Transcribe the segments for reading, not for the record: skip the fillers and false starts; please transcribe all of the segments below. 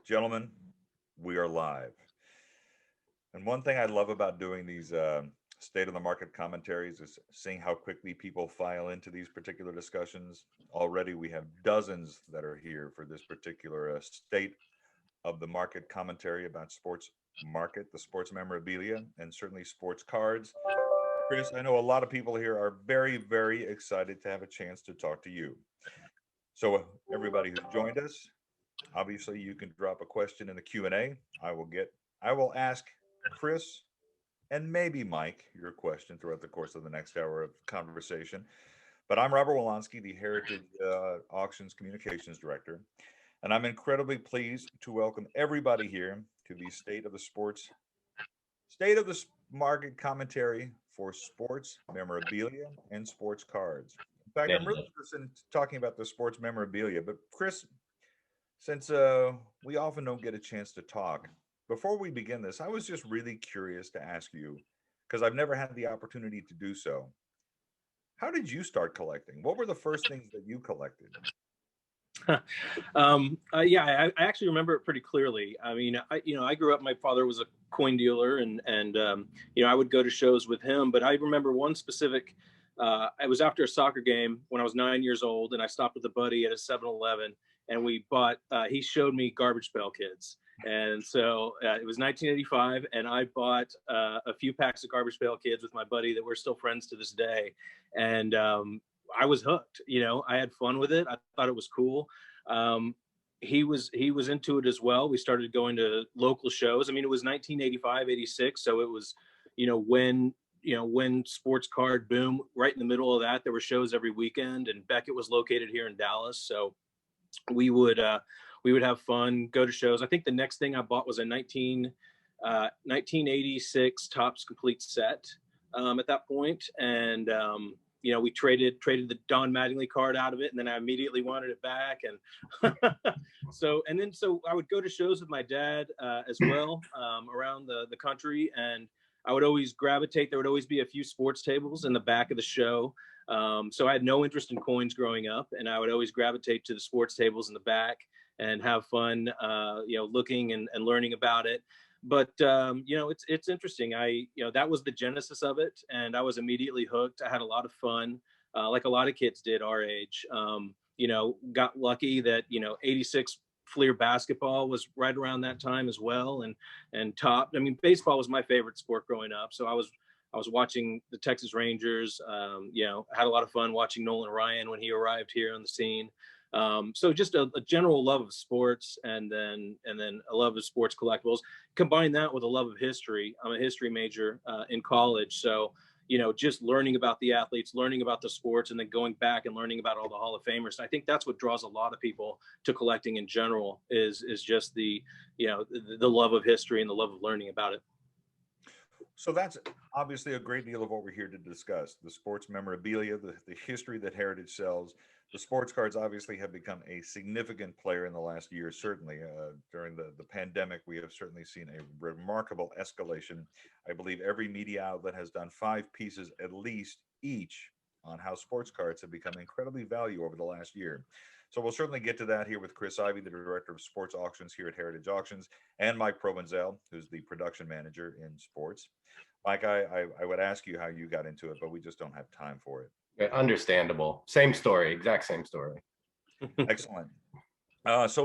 Gentlemen, we are live. And one thing I love about doing these state of the market commentaries is seeing how quickly people file into these particular discussions. Already, we have dozens that are here for this particular state of the market commentary about sports market, the sports memorabilia, and certainly sports cards. Chris, I know a lot of people here are very, very excited to have a chance to talk to you. So, everybody who's joined us, obviously, you can drop a question in the Q&A. I will ask Chris and maybe Mike your question throughout the course of the next hour of conversation. But I'm Robert Wolonsky, the Heritage Auctions Communications Director, and I'm incredibly pleased to welcome everybody here to the State of the Market commentary for sports memorabilia and sports cards. In fact, I'm Nailed really it. interested in talking about the sports memorabilia, but Chris, since we often don't get a chance to talk, before we begin this, I was just really curious to ask you, because I've never had the opportunity to do so. How did you start collecting? What were the first things that you collected? Yeah, I actually remember it pretty clearly. I mean, I grew up. My father was a coin dealer, and I would go to shows with him. But I remember one specific. It was after a soccer game when I was 9 years old, and I stopped with a buddy at a 7-Eleven, and we bought. He showed me Garbage Pail Kids, and so it was 1985, and I bought a few packs of Garbage Pail Kids with my buddy that we're still friends to this day, and I was hooked. I had fun with it. I thought it was cool. He was into it as well. We started going to local shows. I mean, it was 1985, 86, so it was, when sports card boom, right in the middle of that, there were shows every weekend, and Beckett was located here in Dallas, so we would have fun, go to shows. I think the next thing I bought was a 1986 Topps complete set at that point, and we traded the Don Mattingly card out of it, and then I immediately wanted it back. And so I would go to shows with my dad as well around the country, and I would always gravitate. There would always be a few sports tables in the back of the show. So I had no interest in coins growing up, and I would always gravitate to the sports tables in the back and have fun, looking and learning about it. But it's interesting. That was the genesis of it, and I was immediately hooked. I had a lot of fun, like a lot of kids did our age. Got lucky that 86 Fleer basketball was right around that time as well, and top. I mean, baseball was my favorite sport growing up, so I was watching the Texas Rangers. Had a lot of fun watching Nolan Ryan when he arrived here on the scene. So just a general love of sports, and then a love of sports collectibles. Combine that with a love of history. I'm a history major in college, so just learning about the athletes, learning about the sports, and then going back and learning about all the Hall of Famers. I think that's what draws a lot of people to collecting in general is just the love of history and the love of learning about it. So that's obviously a great deal of what we're here to discuss: the sports memorabilia, the history that Heritage sells. The sports cards obviously have become a significant player in the last year. Certainly, during the pandemic, we have certainly seen a remarkable escalation. I believe every media outlet has done 5 pieces at least each on how sports cards have become incredibly valuable over the last year. So we'll certainly get to that here with Chris Ivy, the director of sports auctions here at Heritage Auctions, and Mike Provenzel, who's the production manager in sports. Mike, I would ask you how you got into it, but we just don't have time for it. Yeah, understandable. Same story, exact same story. Excellent. As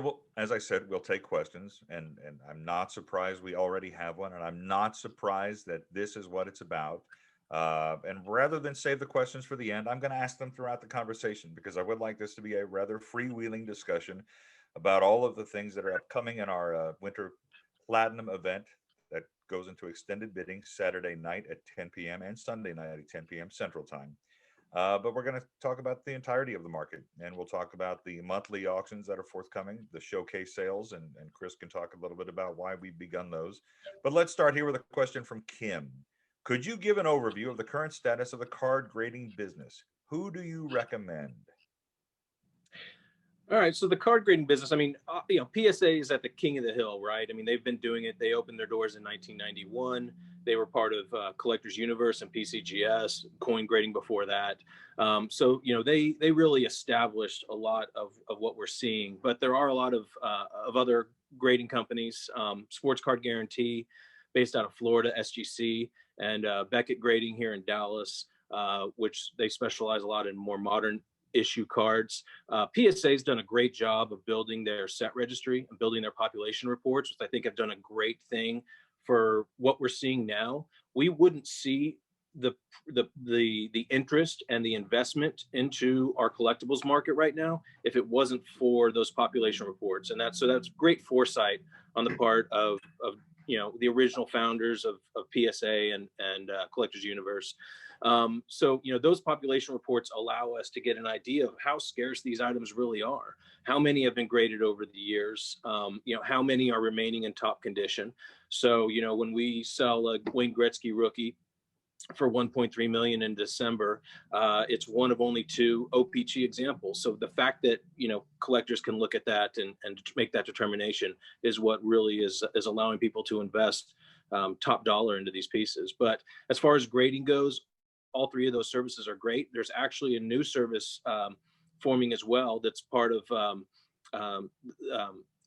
I said, we'll take questions, and I'm not surprised we already have one, and I'm not surprised that this is what it's about. And rather than save the questions for the end, I'm going to ask them throughout the conversation because I would like this to be a rather freewheeling discussion about all of the things that are upcoming in our Winter Platinum event that goes into extended bidding Saturday night at 10 p.m. and Sunday night at 10 p.m. Central Time. But we're going to talk about the entirety of the market, and we'll talk about the monthly auctions that are forthcoming, the showcase sales, and Chris can talk a little bit about why we've begun those. But let's start here with a question from Kim. Could you give an overview of the current status of the card grading business? Who do you recommend? All right, so the card grading business, I mean, PSA is at the king of the hill, right? I mean, they've been doing it. They opened their doors in 1991. They were part of Collectors Universe and PCGS, coin grading before that. So they really established a lot of what we're seeing. But there are a lot of other grading companies, Sports Card Guarantee, based out of Florida, SGC, and Beckett Grading here in Dallas, which they specialize a lot in more modern issue cards. PSA's done a great job of building their set registry and building their population reports, which I think have done a great thing for what we're seeing now. We wouldn't see the interest and the investment into our collectibles market right now if it wasn't for those population reports. And that's great foresight on the part of the original founders of PSA and Collectors Universe. So those population reports allow us to get an idea of how scarce these items really are, how many have been graded over the years, how many are remaining in top condition. So when we sell a Wayne Gretzky rookie for 1.3 million in December, it's one of only 2 OPG examples. So the fact that collectors can look at that and make that determination is what really is allowing people to invest top dollar into these pieces. But as far as grading goes, all 3 of those services are great. There's actually a new service forming as well that's part of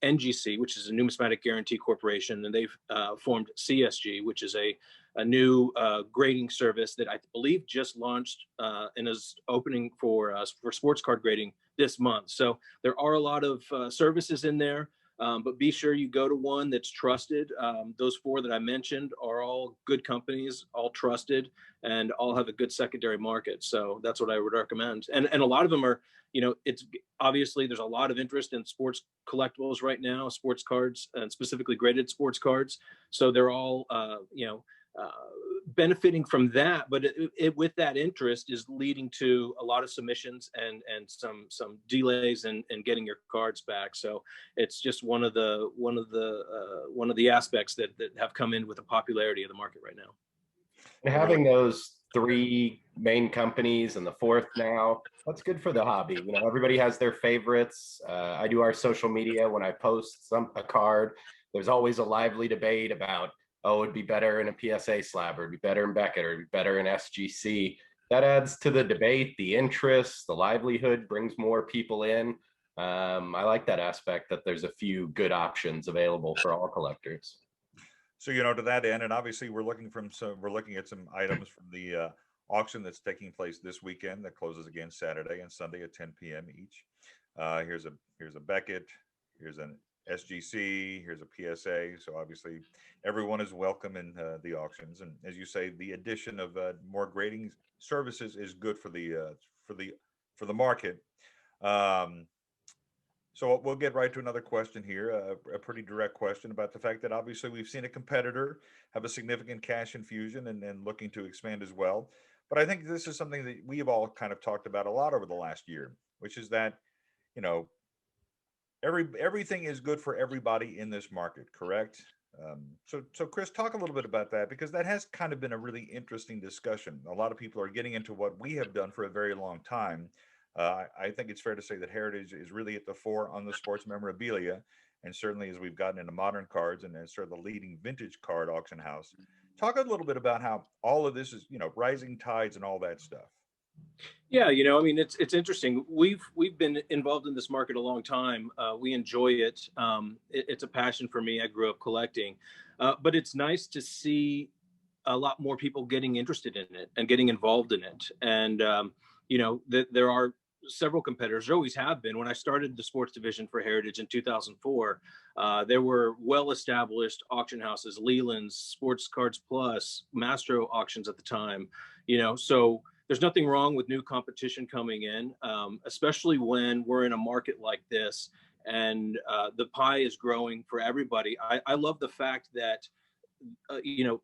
NGC, which is a Numismatic Guarantee Corporation, and they've formed CSG, which is a new grading service that I believe just launched and is opening for sports card grading this month. So there are a lot of services in there, but be sure you go to one that's trusted. Those 4 that I mentioned are all good companies, all trusted, and all have a good secondary market. So that's what I would recommend. And a lot of them are, it's obviously there's a lot of interest in sports collectibles right now, sports cards, and specifically graded sports cards. So they're all, benefiting from that, but it with that interest is leading to a lot of submissions and some delays in getting your cards back. So it's just one of the aspects that have come in with the popularity of the market right now. And having those 3 main companies and the 4th now, that's good for the hobby. Everybody has their favorites. I do our social media. When I post a card, there's always a lively debate about, oh, it'd be better in a PSA slab, or it'd be better in Beckett, or it'd be better in SGC. That adds to the debate, the interest, the livelihood, brings more people in. I like that aspect, that there's a few good options available for all collectors. So, to that end, and obviously we're looking at some items from the auction that's taking place this weekend that closes again Saturday and Sunday at 10 p.m. each. Here's a Beckett, here's an SGC, here's a PSA. So obviously everyone is welcome in the auctions. And as you say, the addition of more grading services is good for the market. So we'll get right to another question here, a pretty direct question about the fact that obviously we've seen a competitor have a significant cash infusion and looking to expand as well. But I think this is something that we have all kind of talked about a lot over the last year, which is that, everything is good for everybody in this market, correct? So Chris, talk a little bit about that, because that has kind of been a really interesting discussion. A lot of people are getting into what we have done for a very long time. I think it's fair to say that Heritage is really at the fore on the sports memorabilia, and certainly as we've gotten into modern cards and as sort of the leading vintage card auction house. Talk a little bit about how all of this is, rising tides and all that stuff. Yeah, it's interesting. We've been involved in this market a long time. We enjoy it. It's a passion for me. I grew up collecting, but it's nice to see a lot more people getting interested in it and getting involved in it. And there are several competitors. There always have been. When I started the sports division for Heritage in 2004, there were well-established auction houses, Leland's, Sports Cards Plus, Mastro Auctions at the time. So there's nothing wrong with new competition coming in, especially when we're in a market like this and the pie is growing for everybody. I love the fact that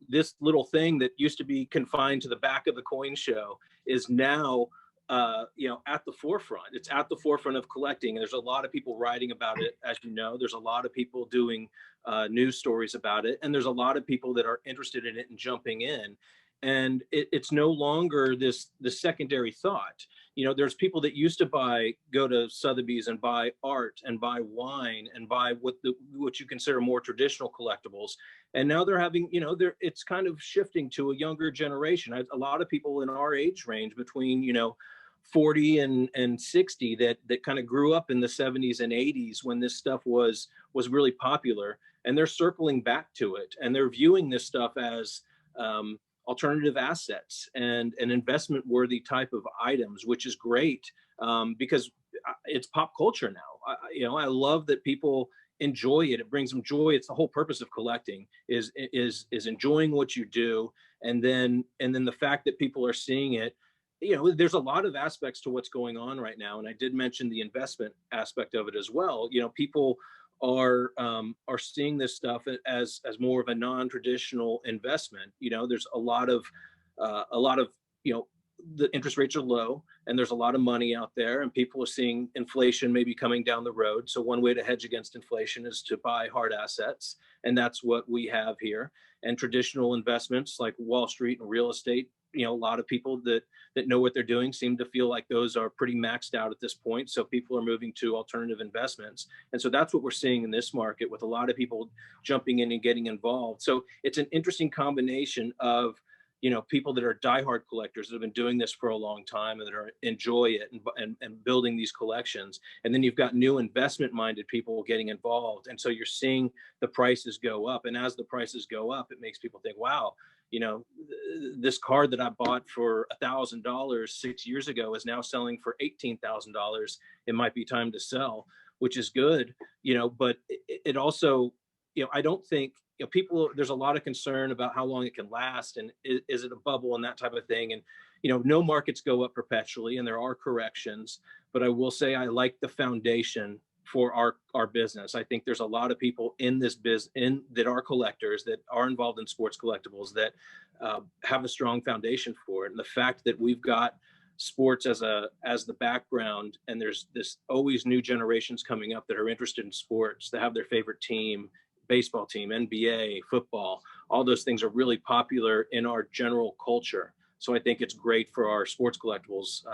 this little thing that used to be confined to the back of the coin show is now at the forefront. It's at the forefront of collecting. And there's a lot of people writing about it. As you know, there's a lot of people doing news stories about it. And there's a lot of people that are interested in it and jumping in. And it's no longer the secondary thought. There's people that used to go to Sotheby's and buy art and buy wine and buy what you consider more traditional collectibles. And now they're having, it's kind of shifting to a younger generation. A lot of people in our age range between, 40 and 60 that kind of grew up in the 70s and 80s when this stuff was really popular, and they're circling back to it, and they're viewing this stuff as alternative assets and an investment worthy type of items, which is great, because it's pop culture now. I love that people enjoy it. It brings them joy. It's the whole purpose of collecting is enjoying what you do, and then the fact that people are seeing it. There's a lot of aspects to what's going on right now, and I did mention the investment aspect of it as well. People are seeing this stuff as more of a non-traditional investment. There's a lot of the interest rates are low, and there's a lot of money out there, and people are seeing inflation maybe coming down the road. So one way to hedge against inflation is to buy hard assets, and that's what we have here. And traditional investments like Wall Street and real estate, a lot of people that know what they're doing seem to feel like those are pretty maxed out at this point. So people are moving to alternative investments. And so that's what we're seeing in this market, with a lot of people jumping in and getting involved. So it's an interesting combination of people that are diehard collectors that have been doing this for a long time and that enjoy it and building these collections. And then you've got new investment minded people getting involved. And so you're seeing the prices go up. And as the prices go up, it makes people think, wow, this card that I bought for $1,000 6 years ago is now selling for $18,000. It might be time to sell, which is good, but it also, I don't think, people, there's a lot of concern about how long it can last, and is it a bubble and that type of thing. And, no markets go up perpetually, and there are corrections, but I will say I like the foundation for our business. I think there's a lot of people in this business that are collectors, that are involved in sports collectibles, that have a strong foundation for it. And the fact that we've got sports as the background, and there's always new generations coming up that are interested in sports, that have their favorite team, baseball team, NBA, football, all those things are really popular in our general culture. So I think it's great for our sports collectibles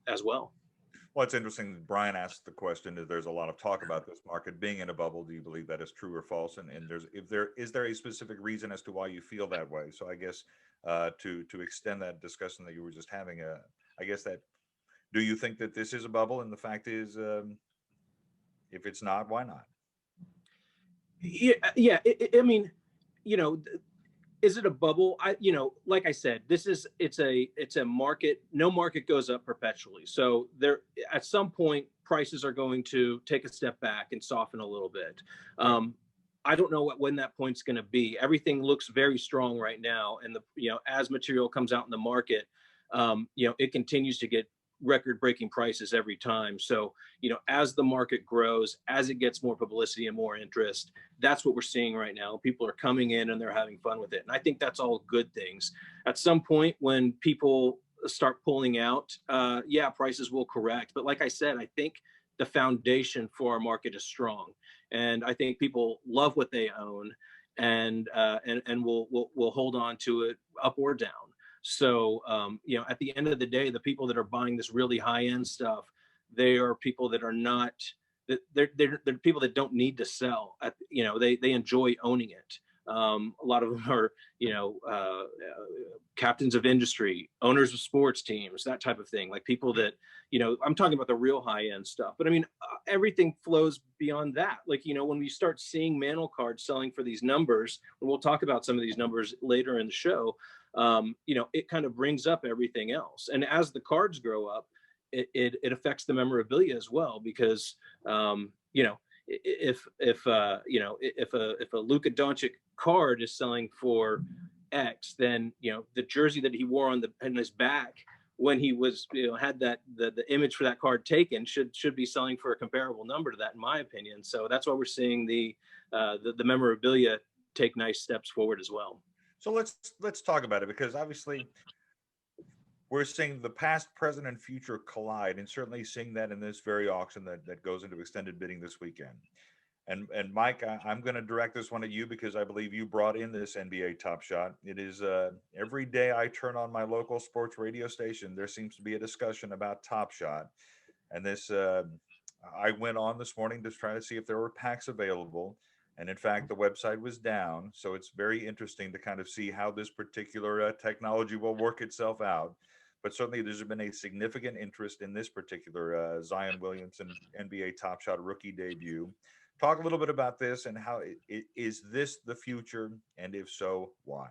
as well. Well, it's interesting. Brian asked the question: There's a lot of talk about this market being in a bubble. Do you believe that is true or false? And is there a specific reason as to why you feel that way? So I guess to extend that discussion that you were just having, I guess that, do you think that this is a bubble? And the fact is, if it's not, why not? Yeah. I mean, is it a bubble? Like I said, it's a market. No market goes up perpetually. So there, at some point, prices are going to take a step back and soften a little bit. I don't know when that point's going to be. Everything looks very strong right now, and as material comes out in the market, it continues to get record-breaking prices every time. So, as the market grows, as it gets more publicity and more interest, that's what we're seeing right now. People are coming in and they're having fun with it. And I think that's all good things. At some point, when people start pulling out, prices will correct. But like I said, I think the foundation for our market is strong. And I think people love what they own, and will hold on to it up or down. So, at the end of the day, the people that are buying this really high end stuff, they are people that are not, they're people that don't need to sell. They enjoy owning it. A lot of them are, captains of industry, owners of sports teams, that type of thing. Like people that, I'm talking about the real high end stuff, but I mean, everything flows beyond that. Like, when we start seeing mantle cards selling for these numbers, and we'll talk about some of these numbers later in the show, it kind of brings up everything else. And as the cards grow up, it affects the memorabilia as well, because, if a Luka Doncic card is selling for X, then the jersey that he wore on his back when he was had that the image for that card taken should be selling for a comparable number to that, in my opinion. So that's why we're seeing the memorabilia take nice steps forward as well. So let's talk about it, because obviously we're seeing the past, present, and future collide, and certainly seeing that in this very auction that goes into extended bidding this weekend. And Mike, I'm going to direct this one at you, because I believe you brought in this NBA Top Shot. It is every day I turn on my local sports radio station, there seems to be a discussion about Top Shot. And this, I went on this morning to try to see if there were packs available. And in fact, the website was down. So it's very interesting to kind of see how this particular technology will work itself out. but certainly there's been a significant interest in this particular Zion Williamson NBA Top Shot rookie debut. Talk a little bit about this and how is this the future, and if so, why?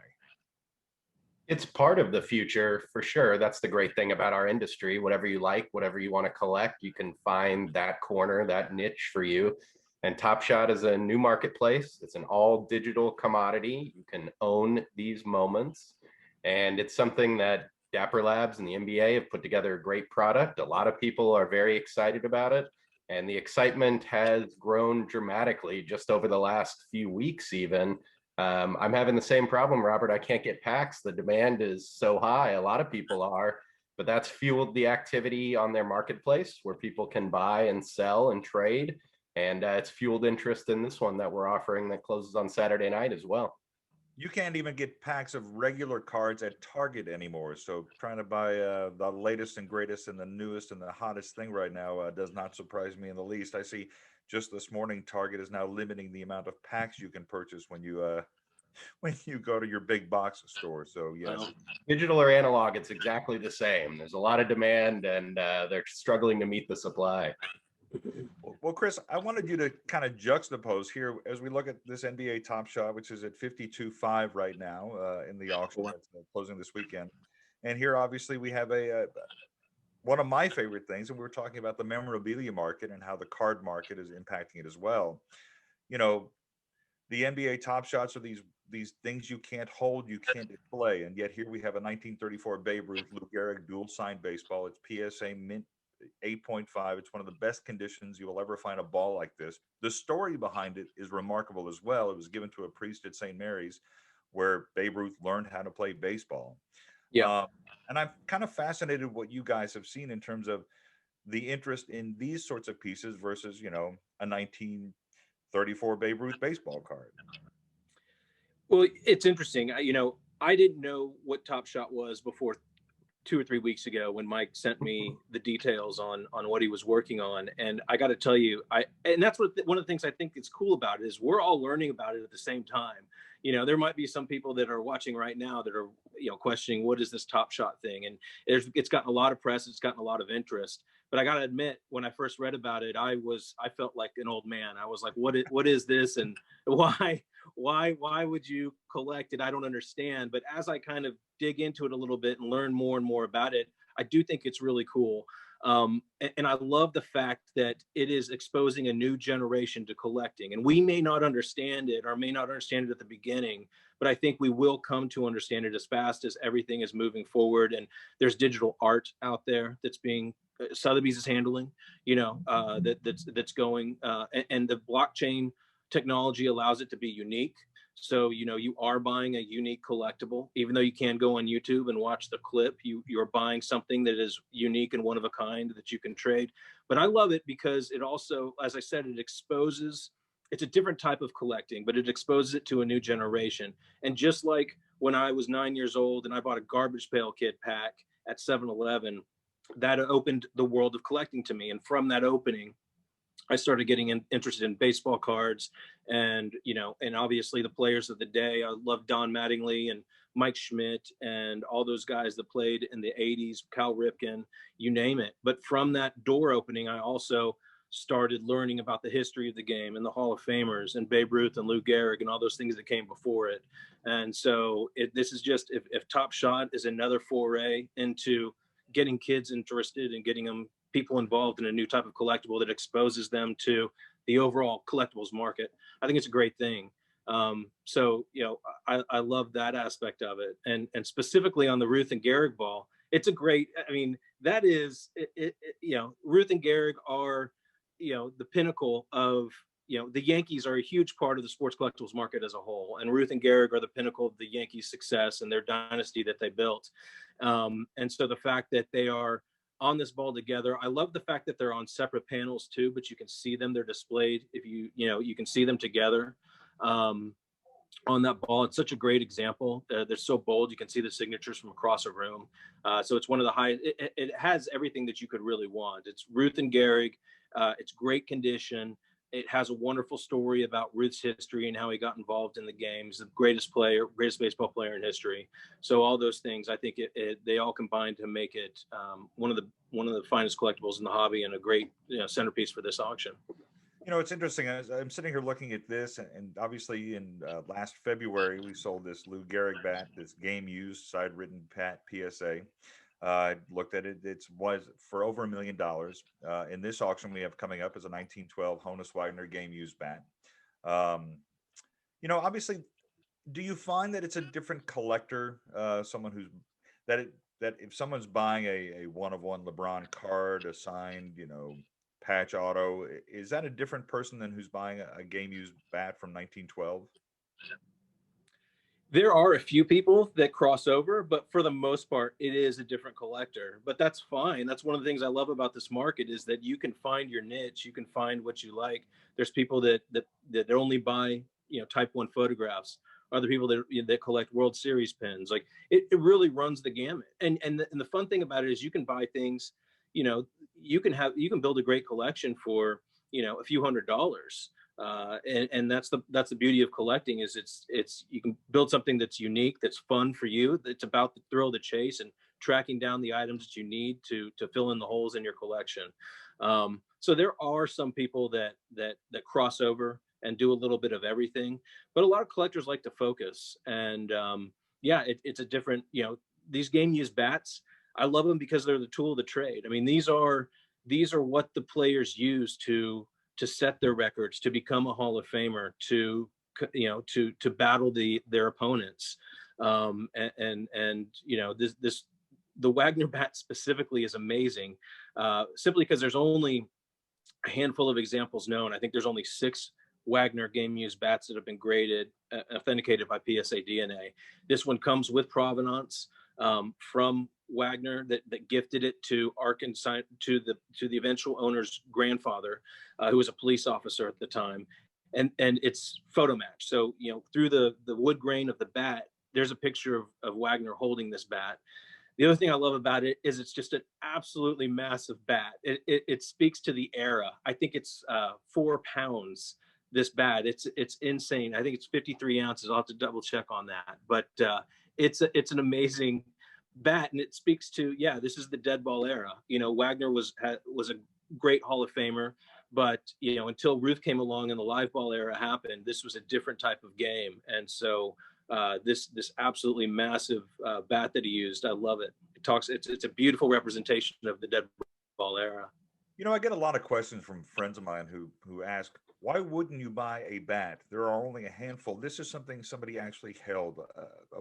It's part of the future for sure. That's the great thing about our industry. Whatever you like, whatever you want to collect, you can find that corner, that niche for you. And Top Shot is a new marketplace. It's an all digital commodity. You can own these moments. And it's something that Dapper Labs and the NBA have put together a great product. A lot of people are very excited about it. And the excitement has grown dramatically just over the last few weeks, even. I'm having the same problem, Robert. I can't get packs. The demand is so high. A lot of people are, but that's fueled the activity on their marketplace where people can buy and sell and trade. And it's fueled interest in this one that we're offering that closes on Saturday night as well. You can't even get packs of regular cards at Target anymore. So trying to buy the latest and greatest and the newest and the hottest thing right now does not surprise me in the least. I see just this morning Target is now limiting the amount of packs you can purchase when you when you go to your big box store. So yes. Well, Digital or analog, it's exactly the same. There's a lot of demand and they're struggling to meet the supply. Well, Chris, I wanted you to kind of juxtapose here as we look at this NBA Top Shot, which is at 52.5 right now in the auction that's closing this weekend. And here, obviously, we have one of my favorite things, and we were talking about the memorabilia market and how the card market is impacting it as well. You know, the NBA Top Shots are these things you can't hold, you can't display, and yet here we have a 1934 Babe Ruth Lou Gehrig dual signed baseball. It's PSA mint 8.5. It's one of the best conditions you will ever find a ball like this. The story behind it is remarkable as well. It was given to a priest at St. Mary's where Babe Ruth learned how to play baseball. yeah. Um, and I'm kind of fascinated what you guys have seen in terms of the interest in these sorts of pieces versus, a 1934 Babe Ruth baseball card. Well, it's interesting. I didn't know what Top Shot was before 2 or 3 weeks ago when Mike sent me the details on what he was working on. And I got to tell you, and that's one of the things I think is cool about it is we're all learning about it at the same time. There might be some people that are watching right now that are, questioning what is this Top Shot thing? And it's gotten a lot of press. It's gotten a lot of interest. But I got to admit, when I first read about it, I felt like an old man. I was like, what is this? And why would you collect it? I don't understand. But as I kind of dig into it a little bit and learn more and more about it, I do think it's really cool. And I love the fact that it is exposing a new generation to collecting. And we may not understand it or may not understand it at the beginning, but I think we will come to understand it as fast as everything is moving forward. And there's digital art out there that's being Sotheby's is handling, that's going, and the blockchain technology allows it to be unique. So, you are buying a unique collectible, even though you can go on YouTube and watch the clip, you're buying something that is unique and one of a kind that you can trade. But I love it because it also, as I said, it's a different type of collecting, but it exposes it to a new generation. And just like when I was 9 years old and I bought a Garbage Pail Kid pack at 7-Eleven, that opened the world of collecting to me. And from that opening, I started getting interested in baseball cards and obviously the players of the day. I love Don Mattingly and Mike Schmidt and all those guys that played in the 80s, Cal Ripken, you name it. But from that door opening, I also started learning about the history of the game and the Hall of Famers and Babe Ruth and Lou Gehrig and all those things that came before it. And so this is just, if Top Shot is another foray into getting kids interested and getting people involved in a new type of collectible that exposes them to the overall collectibles market, I think it's a great thing. So I love that aspect of it, and specifically on the Ruth and Gehrig ball, it's a great. I mean, that is Ruth and Gehrig are the pinnacle of the Yankees are a huge part of the sports collectibles market as a whole, and Ruth and Gehrig are the pinnacle of the Yankees' success and their dynasty that they built. And so the fact that they are on this ball together, I love the fact that they're on separate panels too, but you can see them, they're displayed. If you can see them together on that ball. It's such a great example. They're so bold. You can see the signatures from across a room. So it's one of the highest. It has everything that you could really want. It's Ruth and Gehrig. It's great condition. It has a wonderful story about Ruth's history and how he got involved in the game. He's the greatest baseball player in history. So all those things, I think they all combine to make it one of the finest collectibles in the hobby, and a great centerpiece for this auction. It's interesting. I'm sitting here looking at this, and obviously in last February, we sold this Lou Gehrig bat, this game used side written pat PSA. I looked at it. It was for over $1 million. In this auction we have coming up is a 1912 Honus Wagner game used bat. Obviously, do you find that it's a different collector, someone who's that if someone's buying a one of one LeBron card, a signed, patch auto, is that a different person than who's buying a game used bat from 1912? There are a few people that cross over, but for the most part, it is a different collector. But that's fine. That's one of the things I love about this market, is that you can find your niche. You can find what you like. There's people that only buy Type 1 photographs. Other people that collect World Series pins. Like it really runs the gamut. And the fun thing about it is you can buy things. You can build a great collection for a few $100s. And that's the beauty of collecting, is it's you can build something that's unique, that's fun for you. It's about the thrill of the chase and tracking down the items that you need to fill in the holes in your collection. So there are some people that cross over and do a little bit of everything, but a lot of collectors like to focus. And it's a different, these game used bats, I love them because they're the tool of the trade. I mean, these are what the players use to set their records, to become a Hall of Famer, to battle their opponents. The Wagner bat specifically is amazing, simply because there's only a handful of examples known. I think there's only 6 Wagner game used bats that have been graded, authenticated by PSA DNA. This one comes with provenance from Wagner that gifted it to Arkansas, to the eventual owner's grandfather, who was a police officer at the time, and it's photo matched. So through the wood grain of the bat, there's a picture of Wagner holding this bat. The other thing I love about it is it's just an absolutely massive bat. It speaks to the era. I think it's 4 pounds. This bat, it's insane. I think it's 53 ounces. I'll have to double check on that, but it's an amazing bat, and it speaks to, this is the dead ball era. Wagner was a great Hall of Famer, but until Ruth came along and the live ball era happened, this was a different type of game. And so this absolutely massive bat that he used, I love it. It's a beautiful representation of the dead ball era. I get a lot of questions from friends of mine who ask, why wouldn't you buy a bat? There are only a handful. This is something somebody actually held.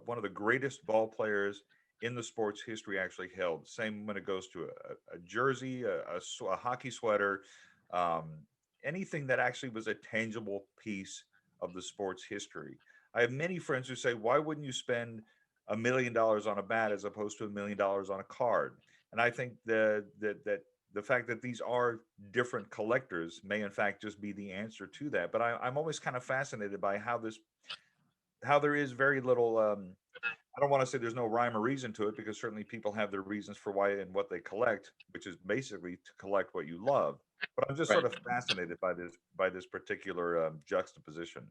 One of the greatest ball players in the sport's history actually held. Same when it goes to a jersey, a hockey sweater, anything that actually was a tangible piece of the sport's history. I have many friends who say, why wouldn't you spend $1 million on a bat as opposed to $1 million on a card? And I think that the fact that these are different collectors may in fact just be the answer to that. But I'm always kind of fascinated by how there is very little, I don't want to say there's no rhyme or reason to it, because certainly people have their reasons for why and what they collect, which is basically to collect what you love. But I'm just sort of fascinated by this particular juxtaposition.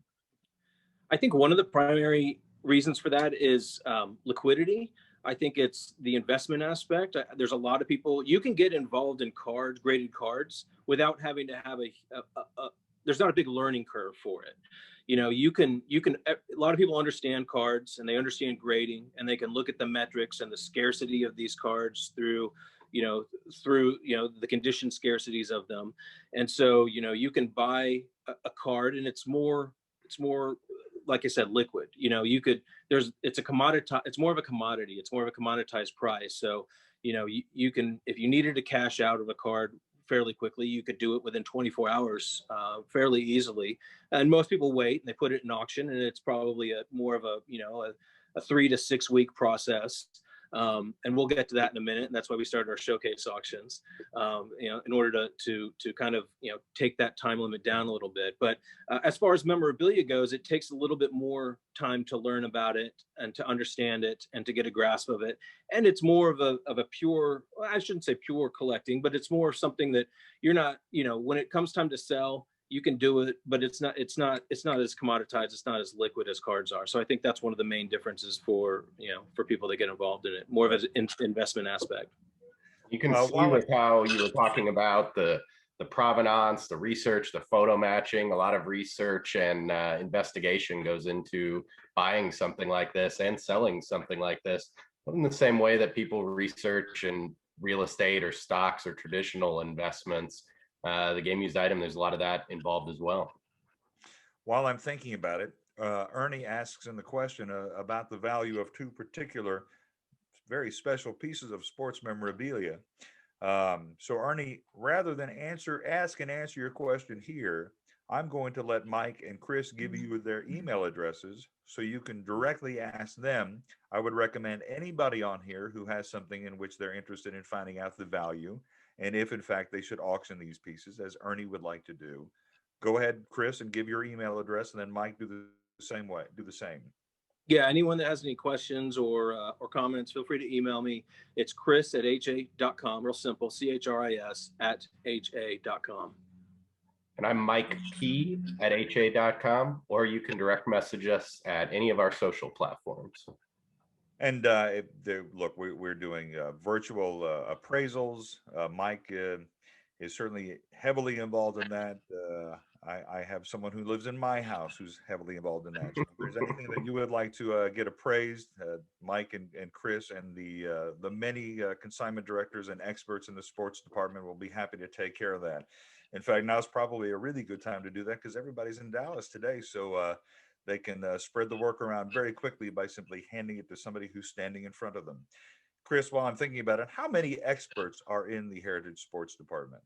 I think one of the primary reasons for that is liquidity. I think it's the investment aspect. There's a lot of people, you can get involved in graded cards, without having to have there's not a big learning curve for it. You can, a lot of people understand cards and they understand grading, and they can look at the metrics and the scarcity of these cards through the condition scarcities of them. And so, you can buy a card, and it's more, like I said, liquid. It's more of a commodity. It's more of a commoditized price. So, you can, if you needed to cash out of a card fairly quickly, you could do it within 24 hours fairly easily. And most people wait and they put it in auction, and it's probably more of a 3 to 6 week process. And we'll get to that in a minute. And that's why we started our showcase auctions, in order to kind of, take that time limit down a little bit. But as far as memorabilia goes, it takes a little bit more time to learn about it and to understand it and to get a grasp of it. And it's more of a pure, I shouldn't say pure collecting, but it's more something that you're not, when it comes time to sell, you can do it, but it's not as commoditized. It's not as liquid as cards are. So I think that's one of the main differences for, for people that get involved in it, more of an investment aspect. You can see with how you were talking about the provenance, the research, the photo matching, a lot of research and investigation goes into buying something like this and selling something like this. But in the same way that people research in real estate or stocks or traditional investments, the game used item, there's a lot of that involved as well. While I'm thinking about it, Ernie asks in the question about the value of two particular very special pieces of sports memorabilia. So Ernie, rather than ask and answer your question here, I'm going to let Mike and Chris give you their email addresses so you can directly ask them. I would recommend anybody on here who has something in which they're interested in finding out the value, and if in fact they should auction these pieces, as Ernie would like to do. Go ahead, Chris, and give your email address, and then Mike, do the same way. Do the same. Yeah, anyone that has any questions or comments, feel free to email me. It's chris@ha.com, real simple, CHRIS@ha.com. And I'm Mike P@ha.com, or you can direct message us at any of our social platforms. And look, we're doing virtual appraisals. Mike is certainly heavily involved in that. I have someone who lives in my house who's heavily involved in that. So if there's anything that you would like to get appraised, Mike and Chris and the many consignment directors and experts in the sports department will be happy to take care of that. In fact, now is probably a really good time to do that because everybody's in Dallas today. So they can spread the work around very quickly by simply handing it to somebody who's standing in front of them. Chris, while I'm thinking about it, how many experts are in the Heritage Sports Department?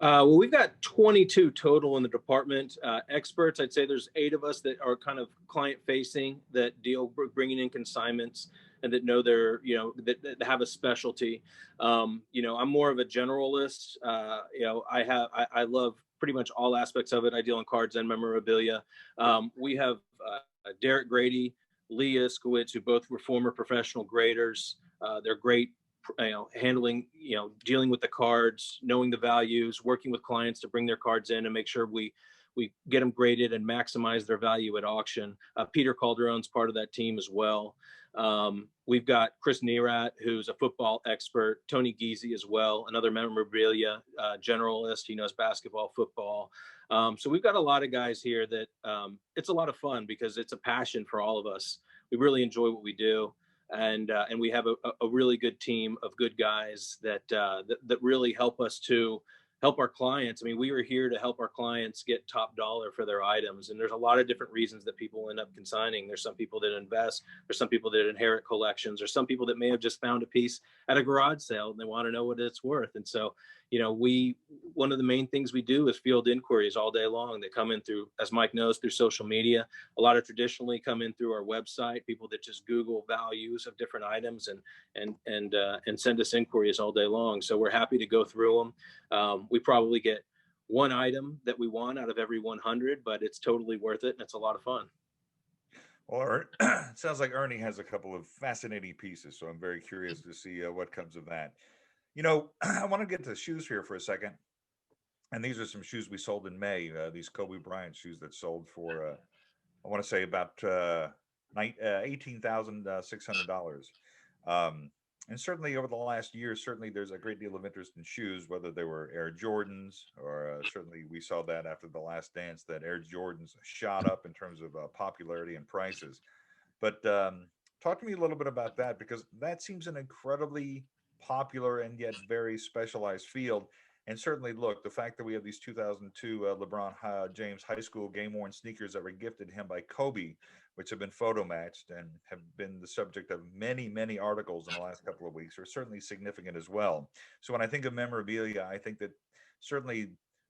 Well, we've got 22 total in the department. Experts, I'd say there's 8 of us that are kind of client facing, that deal bringing in consignments and that know they're, that have a specialty. I'm more of a generalist. I love pretty much all aspects of it. I deal in cards and memorabilia. We have Derek Grady, Lee Iskowitz, who both were former professional graders. They're great, handling, dealing with the cards, knowing the values, working with clients to bring their cards in and make sure we get them graded and maximize their value at auction. Peter Calderon's part of that team as well. We've got Chris Nerat, who's a football expert, Tony Giese as well, another memorabilia generalist. He knows basketball, football. So we've got a lot of guys here that it's a lot of fun because it's a passion for all of us. We really enjoy what we do. And we have a really good team of good guys that really help us to help our clients. I mean, we are here to help our clients get top dollar for their items. And there's a lot of different reasons that people end up consigning. There's some people that invest. There's some people that inherit collections. There's some people that may have just found a piece at a garage sale and they want to know what it's worth. And so, one of the main things we do is field inquiries all day long that come in through, as Mike knows, through social media. A lot of traditionally come in through our website, people that just Google values of different items and send us inquiries all day long. So we're happy to go through them. We probably get one item that we want out of every 100, but it's totally worth it and it's a lot of fun. Well, it sounds like Ernie has a couple of fascinating pieces, so I'm very curious to see what comes of that. I want to get to shoes here for a second. And these are some shoes we sold in May, these Kobe Bryant shoes that sold for, I want to say about $18,600. And certainly over the last year, certainly there's a great deal of interest in shoes, whether they were Air Jordans or certainly we saw that after the Last Dance, that Air Jordans shot up in terms of popularity and prices. But talk to me a little bit about that, because that seems an incredibly popular and yet very specialized field. And certainly, look, the fact that we have these 2002 LeBron James high school game-worn sneakers that were gifted him by Kobe, which have been photo matched and have been the subject of many, many articles in the last couple of weeks, are certainly significant as well. So when I think of memorabilia, I think that certainly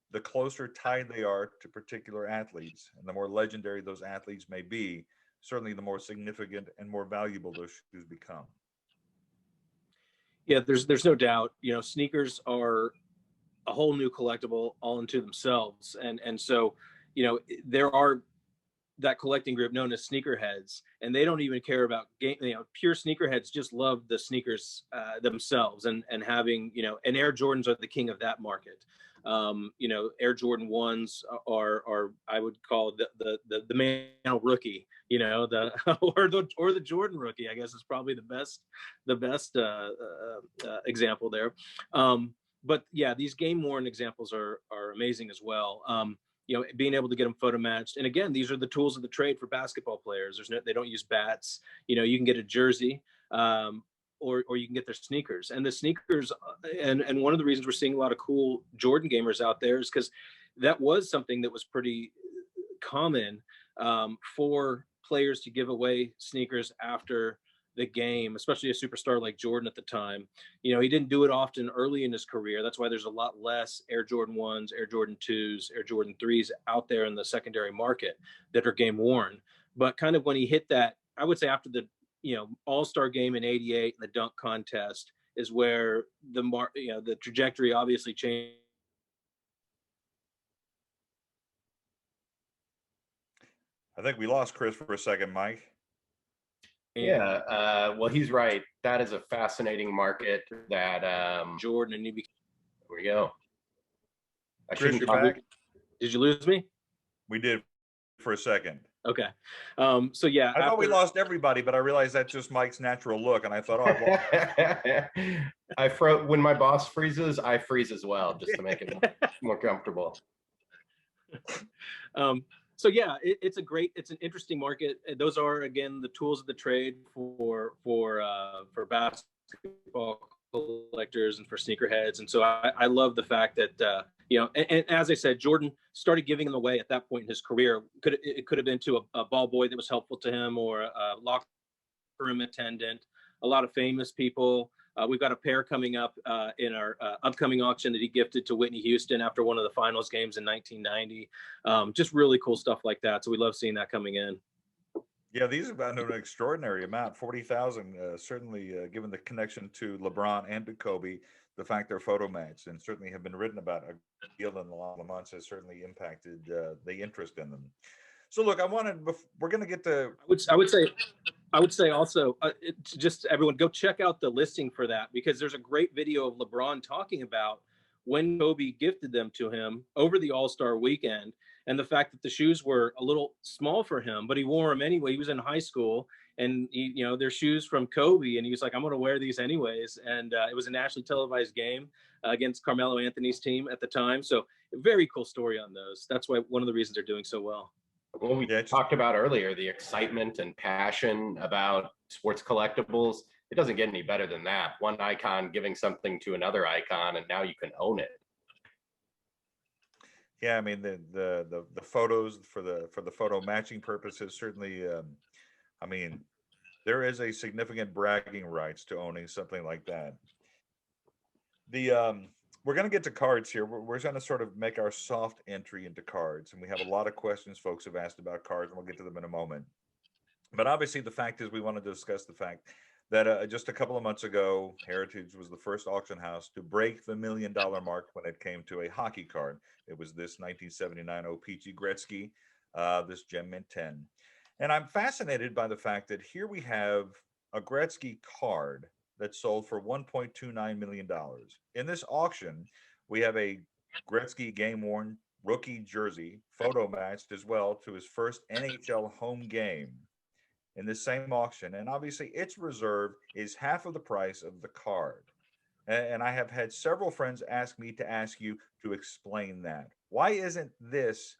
the closer tied they are to particular athletes and the more legendary those athletes may be, certainly the more significant and more valuable those shoes become. Yeah, there's no doubt. Sneakers are a whole new collectible all into themselves, and so there are that collecting group known as sneakerheads, and they don't even care about game. Pure sneakerheads just love the sneakers themselves, and having and Air Jordans are the king of that market. You know, Air Jordan 1s are I would call the man rookie, you know, or the Jordan rookie, I guess is probably the best example there. But yeah, these game worn examples are amazing as well. You know, being able to get them photo matched. And again, these are the tools of the trade for basketball players. They don't use bats. You know, you can get a jersey, or you can get their sneakers. And the sneakers, and one of the reasons we're seeing a lot of cool Jordan gamers out there is because that was something that was pretty common, for players to give away sneakers after the game, especially a superstar like Jordan at the time. You know, he didn't do it often early in his career. That's why there's a lot less Air Jordan 1s, Air Jordan 2s, Air Jordan 3s out there in the secondary market that are game worn. But kind of when he hit that, I would say after the, you know, All-Star game in '88 and the dunk contest is where the trajectory obviously changed. I think we lost Chris for a second, Mike. Yeah, well, he's right. That is a fascinating market that Jordan and he became. There we go. Chris, you're back? Did you lose me? We did for a second. Okay. So yeah, I thought we lost everybody, but I realized that's just Mike's natural look, and I thought, oh, I've lost. When my boss freezes, I freeze as well, just to make it more comfortable. So yeah, it's an interesting market. Those are, again, the tools of the trade for basketball collectors and for sneakerheads. And so I love the fact that you know, and as I said, Jordan started giving them away at that point in his career. It could have been to a ball boy that was helpful to him, or a locker room attendant. A lot of famous people. We've got a pair coming up in our upcoming auction that he gifted to Whitney Houston after one of the finals games in 1990. Just really cool stuff like that. So we love seeing that coming in. Yeah, these have been an extraordinary amount, 40,000, certainly given the connection to LeBron and to Kobe, the fact they're photo matched, and certainly have been written about a deal in the long months has certainly impacted the interest in them. So look, we're going to get to. I would say also, just everyone go check out the listing for that, because there's a great video of LeBron talking about when Kobe gifted them to him over the All-Star weekend, and the fact that the shoes were a little small for him, but he wore them anyway. He was in high school, and they're shoes from Kobe, and he was like, I'm going to wear these anyways. And it was a nationally televised game against Carmelo Anthony's team at the time. So very cool story on those. That's why one of the reasons they're doing so well. Well, we talked about earlier, the excitement and passion about sports collectibles. It doesn't get any better than that. One icon giving something to another icon, and now you can own it. Yeah, I mean the photos for the photo matching purposes certainly. I mean, there is a significant bragging rights to owning something like that. We're going to get to cards here. We're going to sort of make our soft entry into cards, and we have a lot of questions folks have asked about cards, and we'll get to them in a moment. But obviously, the fact is, we want to discuss the fact that just a couple of months ago, Heritage was the first auction house to break the $1 million mark when it came to a hockey card. It was this 1979 O.P.G. Gretzky, this Gem Mint 10. And I'm fascinated by the fact that here we have a Gretzky card that sold for $1.29 million. In this auction, we have a Gretzky game-worn rookie jersey, photo matched as well to his first NHL home game in this same auction. And obviously, its reserve is half of the price of the card. And I have had several friends ask me to ask you to explain that. Why isn't this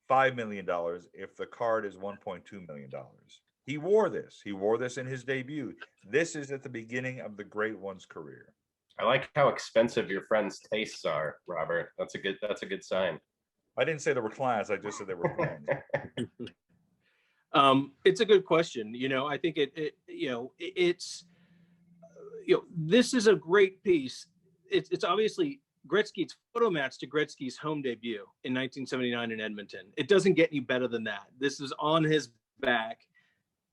$5 million if the card is $1.2 million? He wore this. He wore this in his debut. This is at the beginning of the great one's career. I like how expensive your friends' tastes are, Robert. That's a good sign. I didn't say they were clients. I just said they were friends. It's a good question. I think this is a great piece. It's obviously Gretzky's photo match to Gretzky's home debut in 1979 in Edmonton. It doesn't get any better than that. This is on his back,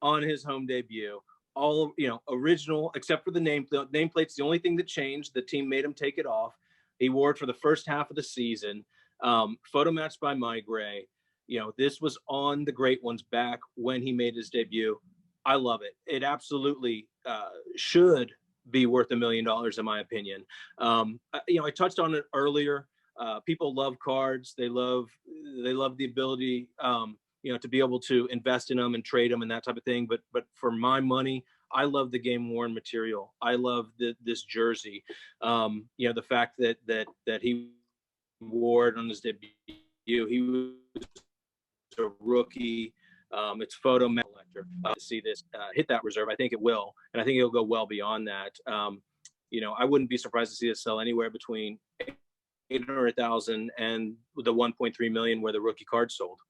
on his home debut, all original except for the name. The nameplate's the only thing that changed. The team made him take it off. He wore it for the first half of the season. Photo matched by My Gray. This was on the great one's back when he made his debut. I love it. It absolutely should be worth $1 million in my opinion. I touched on it earlier. People love cards. They love the ability, to be able to invest in them and trade them and that type of thing. But for my money, I love the game worn material. I love this jersey. The fact that he wore it on his debut. He was a rookie. It's photo collector. To see this hit that reserve, I think it will, and I think it'll go well beyond that. I wouldn't be surprised to see it sell anywhere between 800,000 and the 1.3 million where the rookie card sold.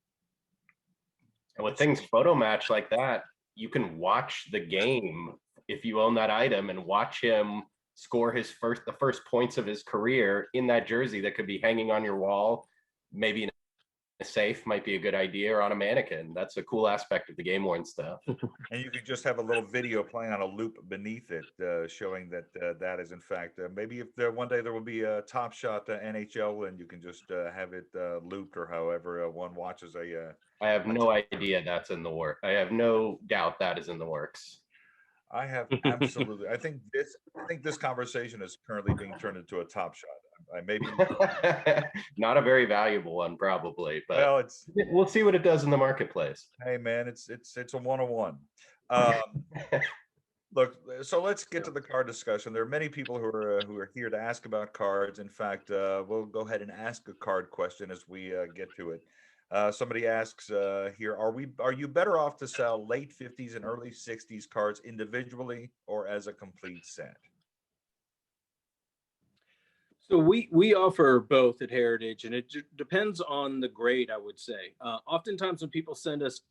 And with things photo match like that, you can watch the game if you own that item and watch him score the first points of his career in that jersey that could be hanging on your wall, maybe in a safe might be a good idea, or on a mannequin. That's a cool aspect of the game worn stuff. And you could just have a little video playing on a loop beneath it, showing that that is in fact maybe if one day there will be a Top Shot NHL, and you can just have it looped, or however one watches a. I have no idea that's in the work. I have no doubt that is in the works. I have absolutely. I think this conversation is currently being turned into a Top Shot. I maybe not a very valuable one, probably, but well, we'll see what it does in the marketplace. Hey man, it's a 101. Look, so let's get to the card discussion. There are many people who are here to ask about cards. In fact, we'll go ahead and ask a card question as we get to it. Somebody asks here, are you better off to sell late 50s and early 60s cards individually or as a complete set? So we offer both at Heritage, and it depends on the grade, I would say. Oftentimes when people send us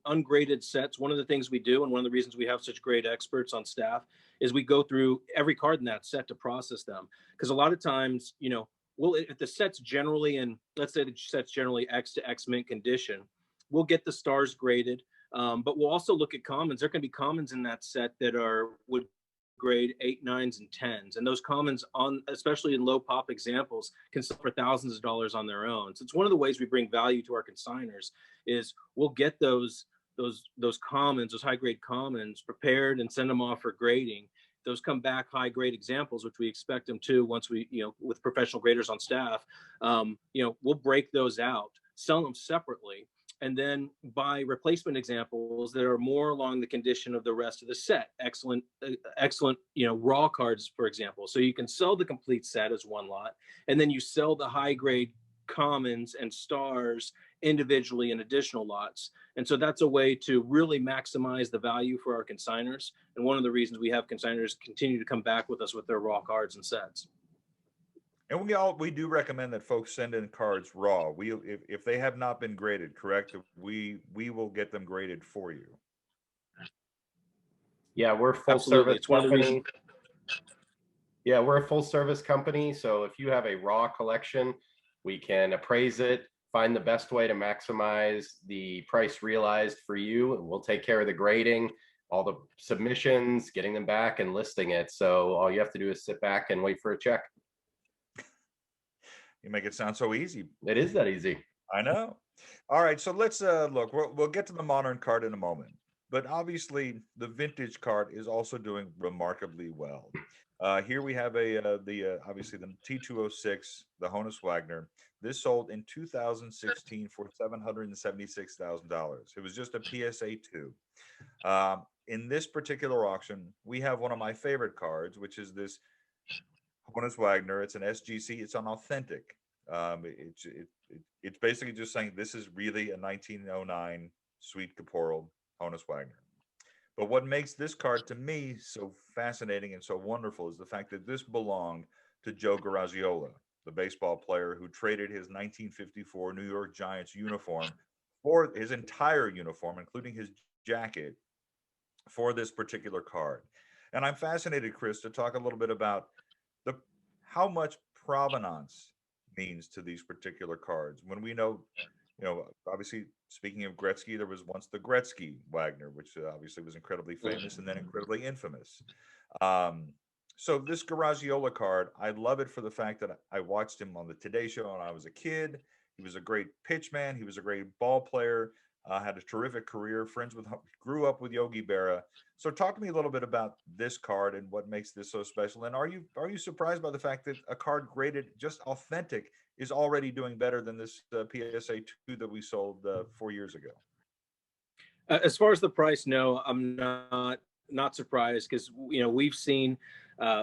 ungraded sets, one of the things we do, and one of the reasons we have such great experts on staff, is we go through every card in that set to process them. Because a lot of times, if the set's generally let's say the set's generally X to X mint condition, we'll get the stars graded, but we'll also look at commons. There can be commons in that set that would grade 8, 9s, and 10s, and those commons, especially in low pop examples, can sell for thousands of dollars on their own. So it's one of the ways we bring value to our consigners is we'll get those commons, those high grade commons, prepared and send them off for grading. Those come back high grade examples, which we expect them to once we, with professional graders on staff, we'll break those out, sell them separately, and then buy replacement examples that are more along the condition of the rest of the set. Excellent, raw cards, for example. So you can sell the complete set as one lot, and then you sell the high grade commons and stars individually in additional lots. And so that's a way to really maximize the value for our consigners. And one of the reasons we have consigners continue to come back with us with their raw cards and sets. And we do recommend that folks send in cards raw. If they have not been graded, correct, we will get them graded for you. Yeah, we're full Absolutely. service. It's one of the reasons. Yeah, we're a full service company. So if you have a raw collection, we can appraise it, find the best way to maximize the price realized for you, and we'll take care of the grading, all the submissions, getting them back, and listing it. So all you have to do is sit back and wait for a check. You make it sound so easy. It is that easy. I know. All right, so let's look. We'll get to the modern card in a moment, but obviously the vintage card is also doing remarkably well. Here we have obviously the T206, the Honus Wagner. This sold in 2016 for $776,000. It was just a PSA 2. In this particular auction, we have one of my favorite cards, which is this Honus Wagner. It's an SGC. It's an authentic. It's basically just saying this is really a 1909 Sweet Caporal Honus Wagner. But what makes this card to me so fascinating and so wonderful is the fact that this belonged to Joe Garagiola, the baseball player who traded his 1954 New York Giants uniform for his entire uniform, including his jacket, for this particular card. And I'm fascinated, Chris, to talk a little bit about how much provenance means to these particular cards. When we know, obviously, speaking of Gretzky, there was once the Gretzky Wagner, which obviously was incredibly famous and then incredibly infamous. So this Garagiola card, I love it for the fact that I watched him on the Today Show when I was a kid. He was a great pitchman. He was a great ball player. Had a terrific career. Grew up with Yogi Berra. So talk to me a little bit about this card and what makes this so special. And are you surprised by the fact that a card graded just authentic is already doing better than this PSA 2 that we sold 4 years ago? As far as the price, no, I'm not surprised, because we've seen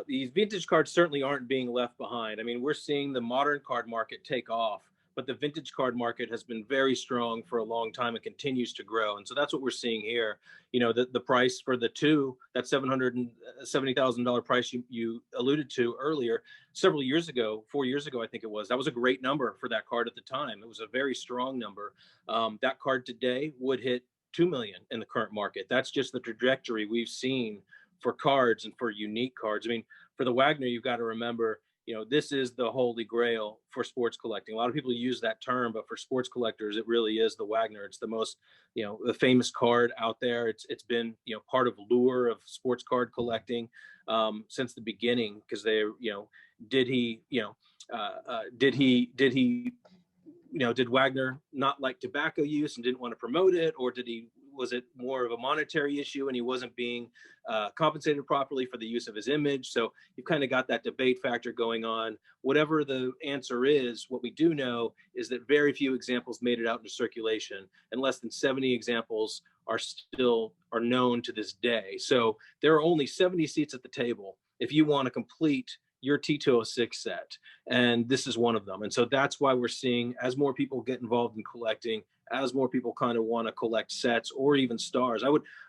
these vintage cards certainly aren't being left behind. I mean, we're seeing the modern card market take off, but the vintage card market has been very strong for a long time and continues to grow. And so that's what we're seeing here. The price for the two, that $770,000 price you alluded to earlier, several years ago, 4 years ago, I think it was, that was a great number for that card at the time. It was a very strong number. That card today would hit 2 million in the current market. That's just the trajectory we've seen for cards and for unique cards. I mean, for the Wagner, you've got to remember, this is the holy grail for sports collecting. A lot of people use that term, but for sports collectors, it really is the Wagner. It's the most, the famous card out there. It's been, part of lure of sports card collecting since the beginning, because did Wagner not like tobacco use and didn't want to promote it, or was it more of a monetary issue and he wasn't being compensated properly for the use of his image? So you've kind of got that debate factor going on. Whatever the answer is, what we do know is that very few examples made it out into circulation, and less than 70 examples are known to this day. So there are only 70 seats at the table if you want to complete your T206 set, and this is one of them. And so that's why we're seeing, as more people get involved in collecting, as more people kind of want to collect sets or even stars,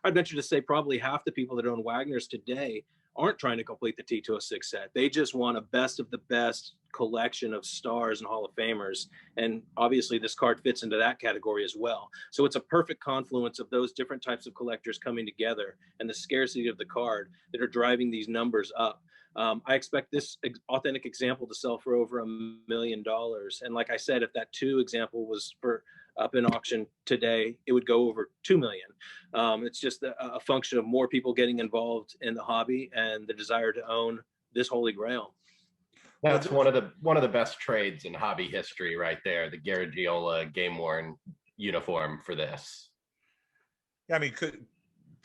I'd venture to say probably half the people that own Wagners today aren't trying to complete the T206 set. They just want a best of the best collection of stars and Hall of Famers. And obviously this card fits into that category as well. So it's a perfect confluence of those different types of collectors coming together and the scarcity of the card that are driving these numbers up. I expect this authentic example to sell for over $1 million. And like I said, if that 2 example was up in auction today, it would go over 2 million. It's just a function of more people getting involved in the hobby and the desire to own this holy grail. That's one of the best trades in hobby history right there. The Garagiola game worn uniform for this. Yeah, I mean,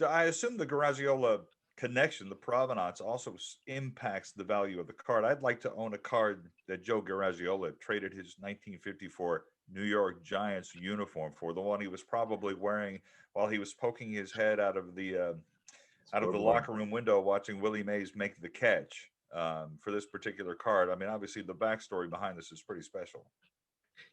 I assume the Garagiola connection, the provenance, also impacts the value of the card. I'd like to own a card that Joe Garagiola traded his 1954 New York Giants uniform for, the one he was probably wearing while he was poking his head out of the locker room window watching Willie Mays make the catch for this particular card. I mean, obviously the backstory behind this is pretty special.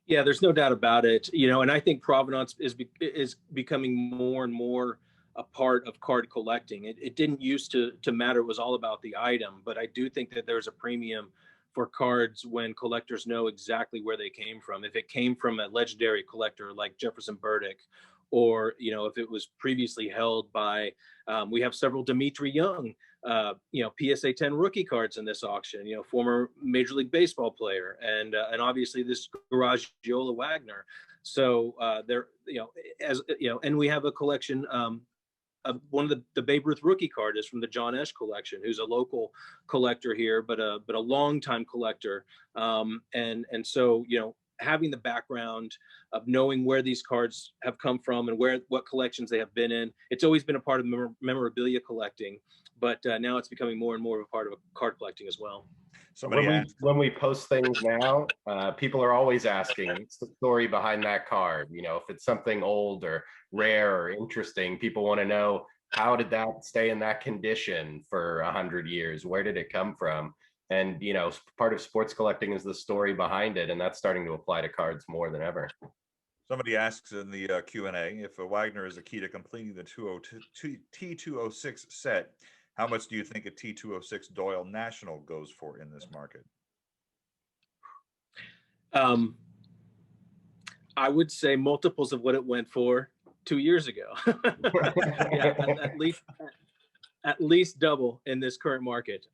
Yeah, there's no doubt about it. And I think provenance is becoming more and more a part of card collecting. It didn't used to matter. It was all about the item, but I do think that there's a premium for cards when collectors know exactly where they came from. If it came from a legendary collector like Jefferson Burdick, or if it was previously held by, we have several Dimitri Young, PSA 10 rookie cards in this auction. Former Major League Baseball player, and obviously this Garagiola Wagner. So and we have a collection. One of the Babe Ruth rookie card is from the John Esch collection, who's a local collector here, but a longtime collector. And so, having the background of knowing where these cards have come from and what collections they have been in, it's always been a part of memorabilia collecting, but now it's becoming more and more of a part of card collecting as well. When we post things now, people are always asking, what's the story behind that card? If it's something old or rare or interesting, people want to know, how did that stay in that condition for 100 years? Where did it come from? And, part of sports collecting is the story behind it. And that's starting to apply to cards more than ever. Somebody asks in the Q&A, if a Wagner is a key to completing the T206 set, how much do you think a T206 Doyle National goes for in this market? I would say multiples of what it went for 2 years ago. Yeah, at least double in this current market.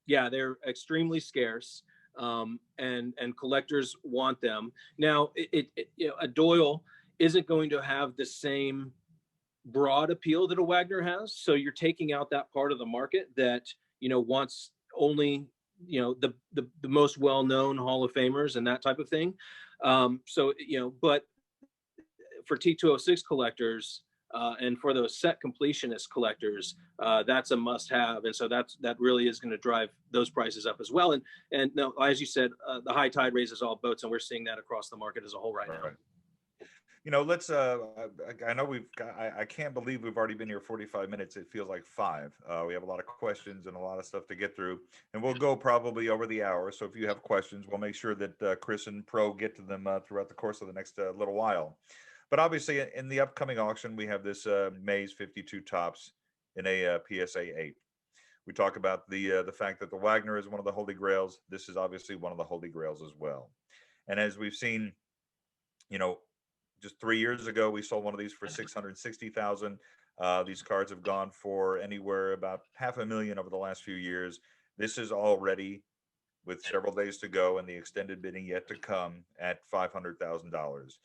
Yeah, they're extremely scarce, and collectors want them. Now, a Doyle isn't going to have the same broad appeal that a Wagner has. So you're taking out that part of the market that, wants only, the most well-known Hall of Famers and that type of thing. But for T206 collectors, And for those set completionist collectors, that's a must-have, and so that really is going to drive those prices up as well. And no, as you said, the high tide raises all boats, and we're seeing that across the market as a whole right now. Let's. I know we've got. I can't believe we've already been here 45 minutes. It feels like 5. We have a lot of questions and a lot of stuff to get through, and we'll go probably over the hour. So if you have questions, we'll make sure that Chris and Pro get to them throughout the course of the next little while. But obviously, in the upcoming auction, we have this Mays 52 tops in a PSA 8. We talk about the fact that the Wagner is one of the holy grails. This is obviously one of the holy grails as well. And as we've seen, you know, just 3 years ago, we sold one of these for 660,000. These cards have gone for anywhere about $500,000 over the last few years. This is already, with several days to go and the extended bidding yet to come, at $500,000.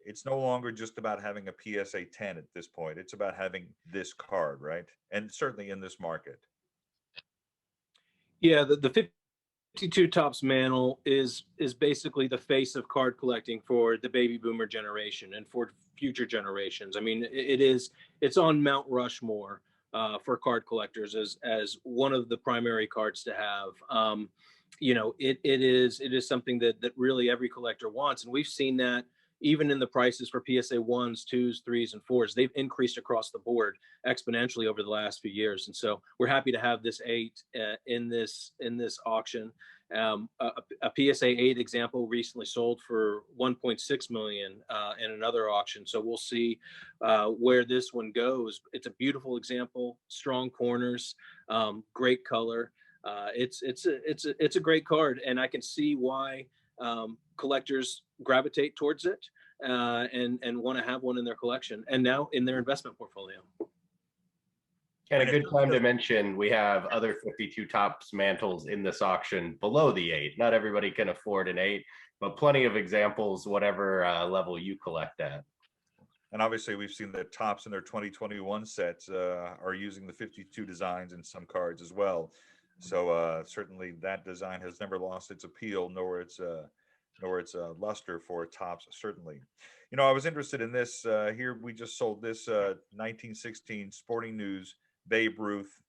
It's no longer just about having a PSA 10 at this point. It's about having this card, right? And certainly in this market. Yeah, the 52 Topps mantle is basically the face of card collecting for the baby boomer generation and for future generations. I mean, it's on Mount Rushmore for card collectors as one of the primary cards to have. It is something that really every collector wants, and we've seen that even in the prices for PSA 1s, 2s, 3s, and 4s. They've increased across the board exponentially over the last few years, and so we're happy to have this 8 in this auction. A PSA 8 example recently sold for 1.6 million in another auction, so we'll see where this one goes. It's a beautiful example, strong corners, great color. It's a great card, and I can see why collectors gravitate towards it and want to have one in their collection and now in their investment portfolio. And a good time to mention, we have other 52 Topps mantles in this auction below the 8. Not everybody can afford an 8, but plenty of examples, whatever level you collect at. And obviously, we've seen that Topps in their 2021 sets are using the 52 designs in some cards as well. So certainly that design has never lost its appeal, nor its luster for Topps, certainly. I was interested in this. Here we just sold this 1916 Sporting News Babe Ruth.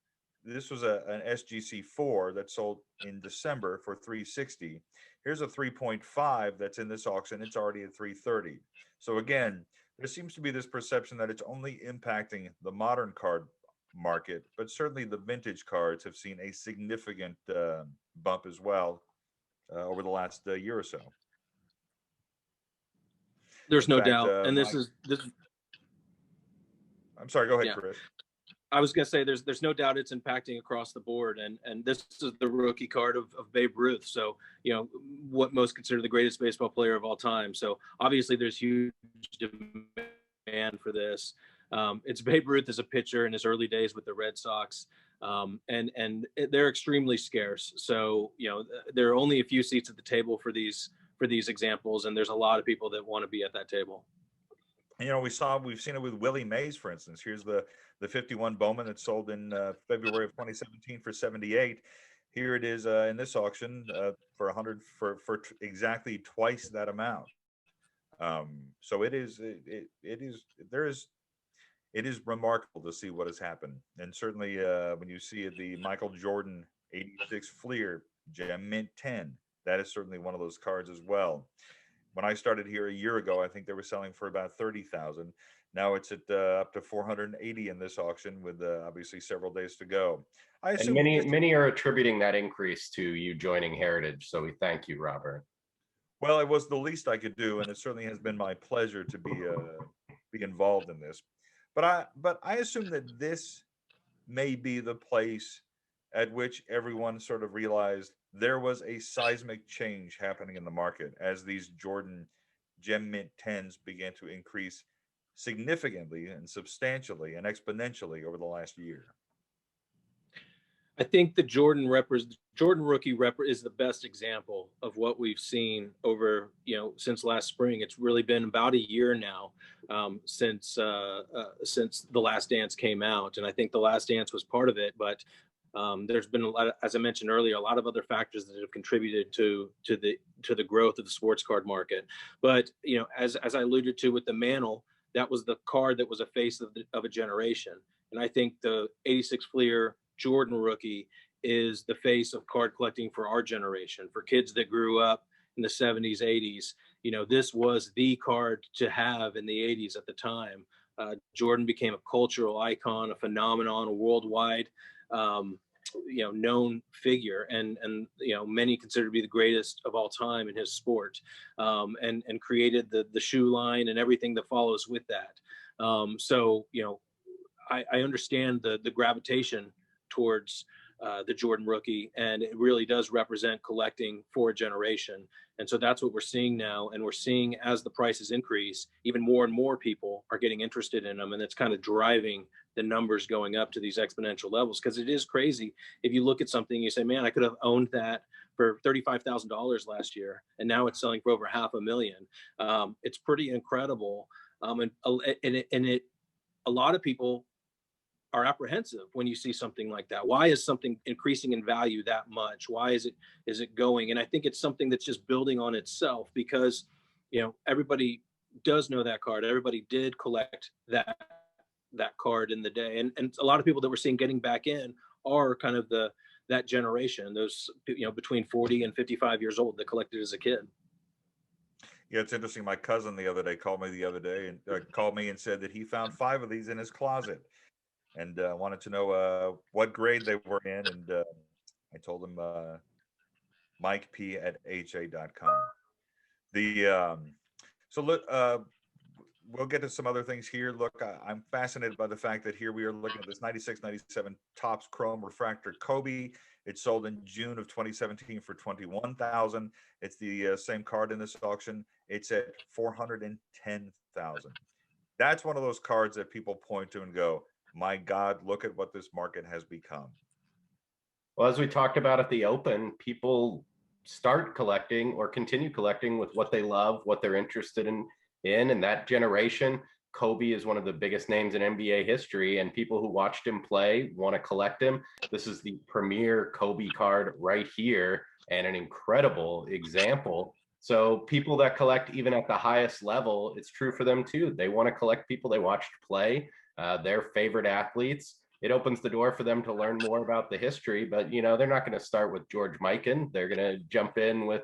This was an SGC 4 that sold in December for $360. Here's a 3.5 that's in this auction. It's already at $330. So again, there seems to be this perception that it's only impacting the modern card market, but certainly the vintage cards have seen a significant bump as well over the last year or so. There's no doubt, and this is. I'm sorry. Go ahead, Chris. I was going to say there's no doubt it's impacting across the board, and this is the rookie card of Babe Ruth. So what most consider the greatest baseball player of all time. So obviously there's huge demand for this. It's Babe Ruth as a pitcher in his early days with the Red Sox, and they're extremely scarce. So there are only a few seats at the table for these examples, and there's a lot of people that want to be at that table. We've seen it with Willie Mays, for instance. Here's the 51 Bowman that sold in February of 2017 for $78. Here it is in this auction for 100 for exactly twice that amount. So it is remarkable to see what has happened, and certainly when you see the Michael Jordan 86 Fleer Gem Mint 10, that is certainly one of those cards as well. When I started here a year ago, I think they were selling for about 30,000. Now it's at up to 480 in this auction, with obviously several days to go. I assume many are attributing that increase to you joining Heritage, so we thank you, Robert. Well, it was the least I could do, and it certainly has been my pleasure to be involved in this. But I assume that this may be the place at which everyone sort of realized there was a seismic change happening in the market as these Jordan Gem Mint 10s began to increase significantly and substantially and exponentially over the last year. I think the Jordan rookie is the best example of what we've seen over since last spring. It's really been about a year now since The Last Dance came out, and I think The Last Dance was part of it. But there's been a lot, as I mentioned earlier, a lot of other factors that have contributed to the growth of the sports card market. But as I alluded to with the mantle, that was the card that was a face of a generation. And I think the 86 Fleer Jordan rookie is the face of card collecting for our generation, for kids that grew up in the 70s, 80s. You know, this was the card to have in the 80s at the time. Jordan became a cultural icon, a phenomenon, a worldwide, known figure, and many consider to be the greatest of all time in his sport, and created the shoe line and everything that follows with that. So I understand the gravitation towards the Jordan rookie, and it really does represent collecting for a generation. And so that's what we're seeing now. And we're seeing, as the prices increase, even more and more people are getting interested in them. And it's kind of driving the numbers going up to these exponential levels, because it is crazy. If you look at something, you say, man, I could have owned that for $35,000 last year, and now it's selling for over $500,000. It's pretty incredible. And a lot of people are apprehensive when you see something like that. Why is something increasing in value that much? Why is it going? And I think it's something that's just building on itself, because everybody does know that card. Everybody did collect that card in the day, and a lot of people that we're seeing getting back in are kind of that generation, those between 40 and 55 years old that collected as a kid. Yeah, it's interesting. My cousin the other day called me and said that he found 5 of these in his closet, and wanted to know what grade they were in. And I told him mikep@ha.com. So look, we'll get to some other things here. Look, I'm fascinated by the fact that here we are looking at this 96, 97 Topps Chrome Refractor Kobe. It sold in June of 2017 for $21,000. It's the same card in this auction. It's at $410,000. That's one of those cards that people point to and go, my God, look at what this market has become. Well, as we talked about at the open, people start collecting or continue collecting with what they love, what they're interested in. And that generation, Kobe is one of the biggest names in NBA history, and people who watched him play want to collect him. This is the premier Kobe card right here, and an incredible example. So people that collect even at the highest level, it's true for them too. They want to collect people they watched play, their favorite athletes. It opens the door for them to learn more about the history, but they're not going to start with George Mikan. They're going to jump in with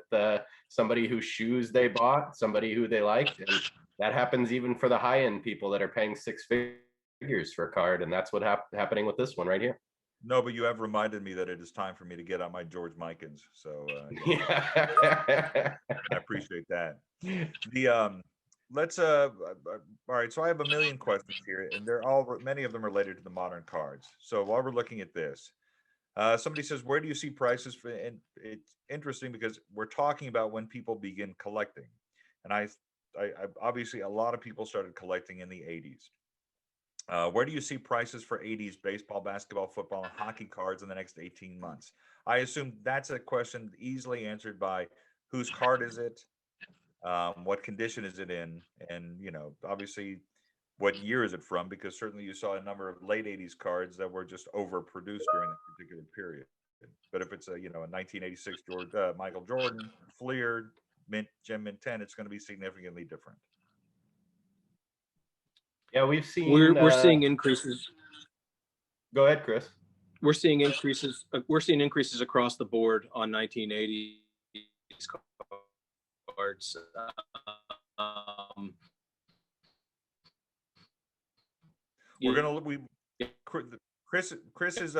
somebody whose shoes they bought, somebody who they liked. And that happens even for the high-end people that are paying 6 figures for a card. And that's what's happening with this one right here. No, but you have reminded me that it is time for me to get on my George Mikans. So Yeah. I appreciate that. Let's all right, so I have a million questions here, and many of them related to the modern cards. So while we're looking at this, somebody says, where do you see prices for? And it's interesting because we're talking about when people begin collecting, and I obviously a lot of people started collecting in the 80s. Where do you see prices for 80s baseball, basketball, football, and hockey cards in the next 18 months? I assume that's a question easily answered by whose card is it, what condition is it in, and obviously what year is it from, because certainly you saw a number of late 80s cards that were just overproduced during that particular period. But if it's a 1986 Michael Jordan Fleer mint gem mint 10, it's going to be significantly different. Yeah, we've seen we're seeing increases. Go ahead, Chris. We're seeing increases. We're seeing increases across the board on 1980s cards. Chris's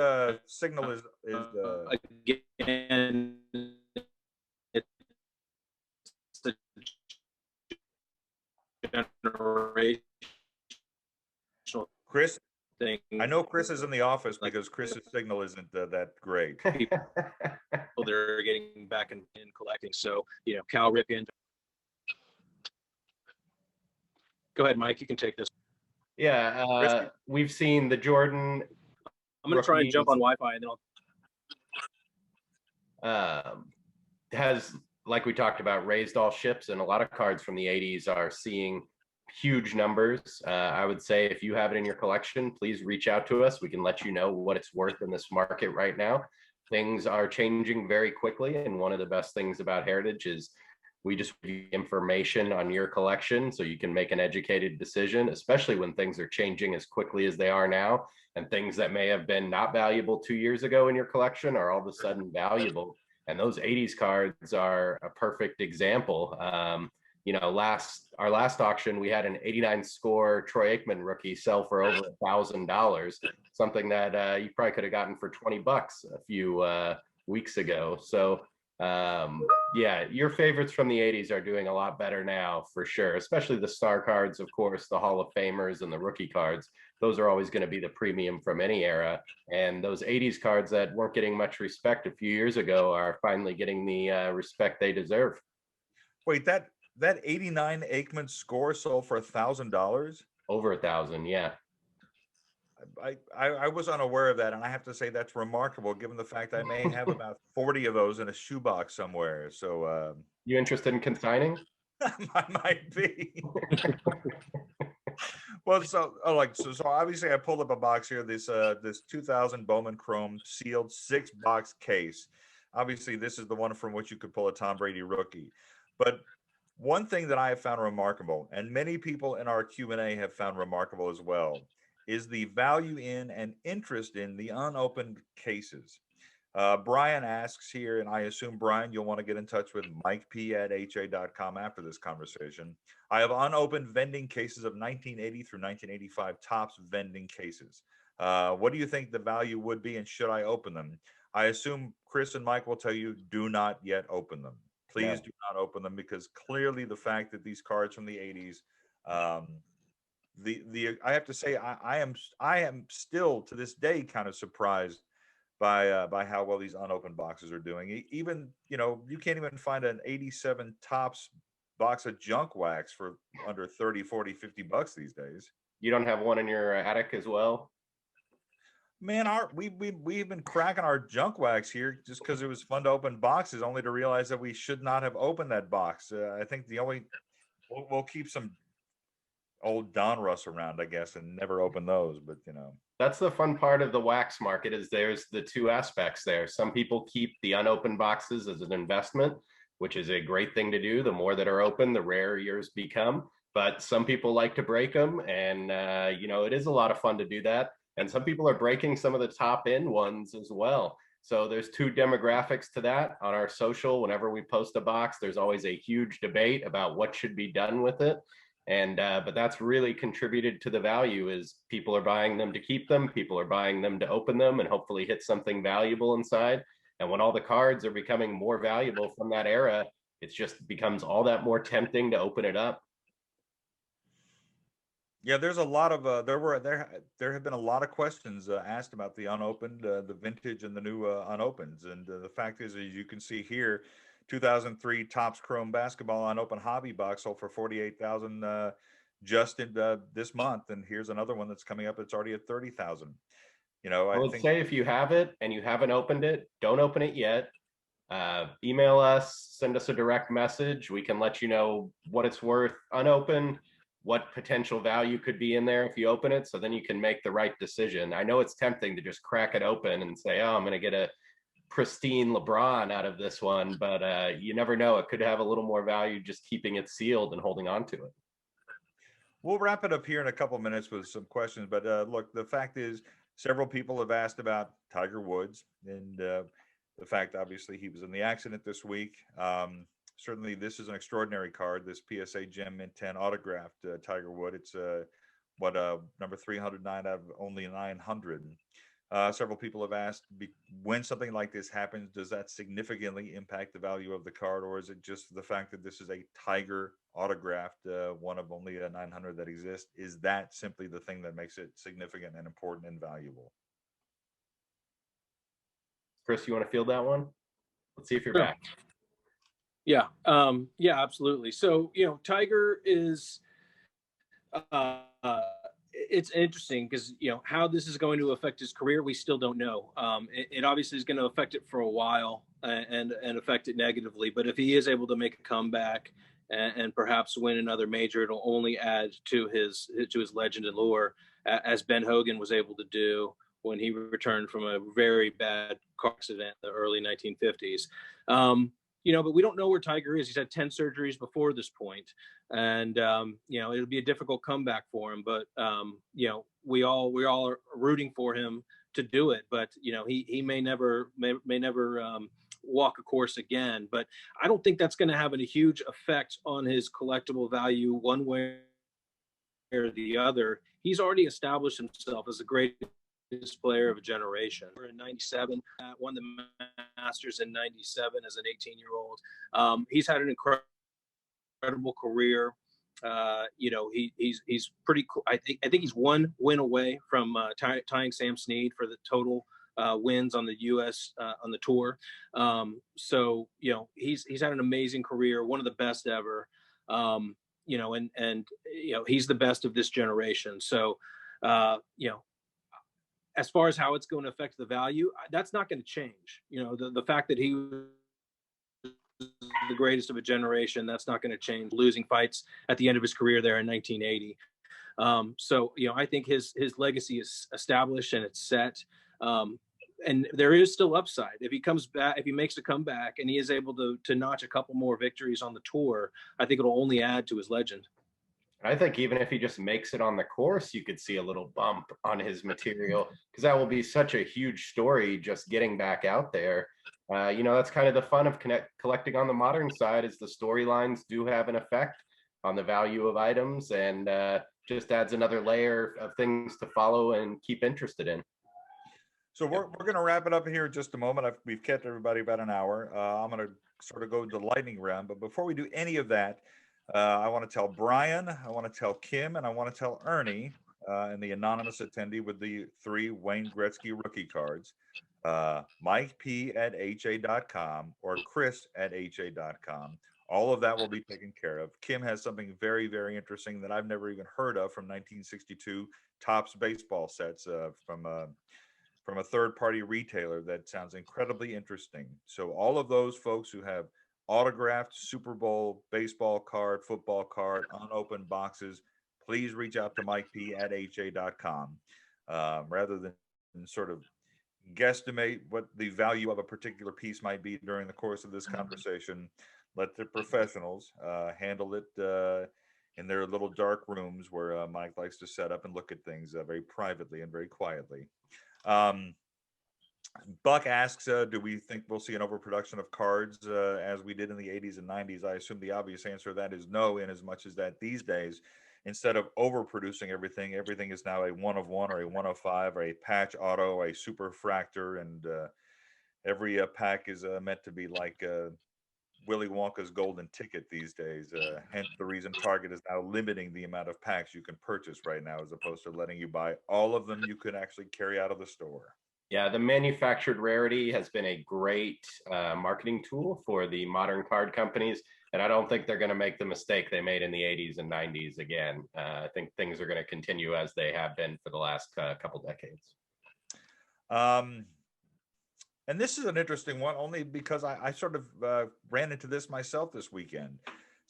signal is again, it's the generational Chris thing. I know Chris is in the office because Chris's signal isn't that great. People they're getting back in collecting. So Cal Ripken. Go ahead, Mike. You can take this. Yeah, we've seen the Jordan. I'm going to try and jump on Wi-Fi, and then I'll. Has, like we talked about, raised all ships, and a lot of cards from the 80s are seeing huge numbers. I would say if you have it in your collection, please reach out to us. We can let you know what it's worth in this market right now. Things are changing very quickly, and one of the best things about Heritage is We just give you information on your collection so you can make an educated decision, especially when things are changing as quickly as they are now, and things that may have been not valuable 2 years ago in your collection are all of a sudden valuable. And those 80s cards are a perfect example. Our last auction, we had an 89 score Troy Aikman rookie sell for over $1,000, something that you probably could have gotten for $20 a few weeks ago. So yeah, your favorites from the 80s are doing a lot better now for sure, especially the star cards, of course, the Hall of Famers and the rookie cards. Those are always going to be the premium from any era. And those 80s cards that weren't getting much respect a few years ago are finally getting the respect they deserve. Wait, that 89 Aikman score sold for $1,000? Over 1,000, yeah. I was unaware of that, and I have to say that's remarkable, given the fact I may have about 40 of those in a shoebox somewhere. So You interested in consigning? I might be. Well, so obviously I pulled up a box here. This 2000 Bowman Chrome sealed 6-box case. Obviously, this is the one from which you could pull a Tom Brady rookie. But one thing that I have found remarkable, and many people in our Q&A have found remarkable as well, is the value in and interest in the unopened cases. Brian asks here, and I assume, Brian, you'll want to get in touch with Mike P at ha.com after this conversation. I have unopened vending cases of 1980 through 1985 Topps vending cases. What do you think the value would be, and should I open them? I assume Chris and Mike will tell you, do not yet open them. Please do not open them, because clearly the fact that these cards from the 80s, I have to say, I am still to this day kind of surprised by how well these unopened boxes are doing. Even, you can't even find an 87 Topps box of junk wax for under 30, 40, $50 these days. You don't have one in your attic as well? Man, we've been cracking our junk wax here just because it was fun to open boxes, only to realize that we should not have opened that box. I think we'll keep some old Donruss around, I guess, and never open those. But That's the fun part of the wax market, is there's the two aspects there. Some people keep the unopened boxes as an investment, which is a great thing to do. The more that are open, the rarer yours become. But some people like to break them, and it is a lot of fun to do that. And some people are breaking some of the top end ones as well. So there's two demographics to that. On our social, whenever we post a box, there's always a huge debate about what should be done with it. And but that's really contributed to the value, is people are buying them to keep them, people are buying them to open them and hopefully hit something valuable inside. And when all the cards are becoming more valuable from that era, it just becomes all that more tempting to open it up. Yeah, there's a lot of there have been a lot of questions asked about the unopened, the vintage and the new unopens, and the fact is, as you can see here, 2003 Topps Chrome basketball unopened hobby box sold for 48,000 just in this month, and here's another one that's coming up. It's already at 30,000. I I would think say if you have it and you haven't opened it, don't open it yet. Email us, send us a direct message. We can let you know what it's worth unopened, what potential value could be in there if you open it, so then you can make the right decision. I know it's tempting to just crack it open and say, oh, I'm going to get a pristine LeBron out of this one, but you never know. It could have a little more value just keeping it sealed and holding on to it. we'll wrap it up here in a couple minutes with some questions, but look, the fact is, several people have asked about Tiger Woods, and the fact, obviously, he was in the accident this week. Certainly, this is an extraordinary card. This PSA Gem Mint 10 autographed Tiger Wood. It's number 309 out of only 900. Several people have asked, when something like this happens, does that significantly impact the value of the card, or is it just the fact that this is a Tiger autographed, one of only 900 that exist? Is that simply the thing that makes it significant and important and valuable? Chris, you want to field that one? Let's see if you're Sure. back. Yeah, yeah, absolutely. So, Tiger is, it's interesting because, how this is going to affect his career, we still don't know. It obviously is going to affect it for a while and affect it negatively. But if he is able to make a comeback and perhaps win another major, it'll only add to his legend and lore, as Ben Hogan was able to do when he returned from a very bad car accident in the early 1950s. but we don't know where Tiger is. He's had 10 surgeries before this point, and it'll be a difficult comeback for him. But we all are rooting for him to do it. But he may never walk a course again. But I don't think that's going to have a huge effect on his collectible value one way or the other. He's already established himself as the greatest player of a generation. We're in 97, won the Masters in 97 as an 18-year-old. He's had an incredible career. He's pretty cool. I think he's one win away from tying Sam Snead for the total wins on the U.S. On the tour. He's had an amazing career, one of the best ever. He's the best of this generation. So, as far as how it's going to affect the value, that's not going to change. The fact that he was the greatest of a generation, that's not going to change. Losing fights at the end of his career there in 1980. I think his legacy is established and it's set. And there is still upside if he comes back, if he makes a comeback and he is able to notch a couple more victories on the tour. I think it'll only add to his legend. I think even if he just makes it on the course, you could see a little bump on his material, because that will be such a huge story just getting back out there. That's kind of the fun of collecting on the modern side, is the storylines do have an effect on the value of items, and just adds another layer of things to follow and keep interested in. So we're going to wrap it up here in just a moment. We've kept everybody about an hour. I'm going to sort of go to the lightning round, but before we do any of that, I want to tell Brian, I want to tell Kim, and I want to tell Ernie, and the anonymous attendee with the 3 Wayne Gretzky rookie cards, Mike P at ha.com or Chris at ha.com. All of that will be taken care of. Kim has something very, very interesting that I've never even heard of from 1962 Topps baseball sets from a third-party retailer that sounds incredibly interesting. So all of those folks who have autographed Super Bowl baseball card, football card, unopened boxes, please reach out to Mike P at ha.com. Rather than sort of guesstimate what the value of a particular piece might be during the course of this conversation, let the professionals handle it in their little dark rooms where Mike likes to set up and look at things very privately and very quietly. Buck asks, do we think we'll see an overproduction of cards as we did in the 80s and 90s? I assume the obvious answer to that is no, in as much as that these days, instead of overproducing everything is now a 1 of 1 or a 1 of 5 or a patch auto, a super fractor, and every pack is meant to be like Willy Wonka's golden ticket these days. Hence the reason Target is now limiting the amount of packs you can purchase right now, as opposed to letting you buy all of them you could actually carry out of the store. Yeah, the manufactured rarity has been a great marketing tool for the modern card companies, and I don't think they're going to make the mistake they made in the 80s and 90s again. I think things are going to continue as they have been for the last couple decades. And this is an interesting one, only because I sort of ran into this myself this weekend.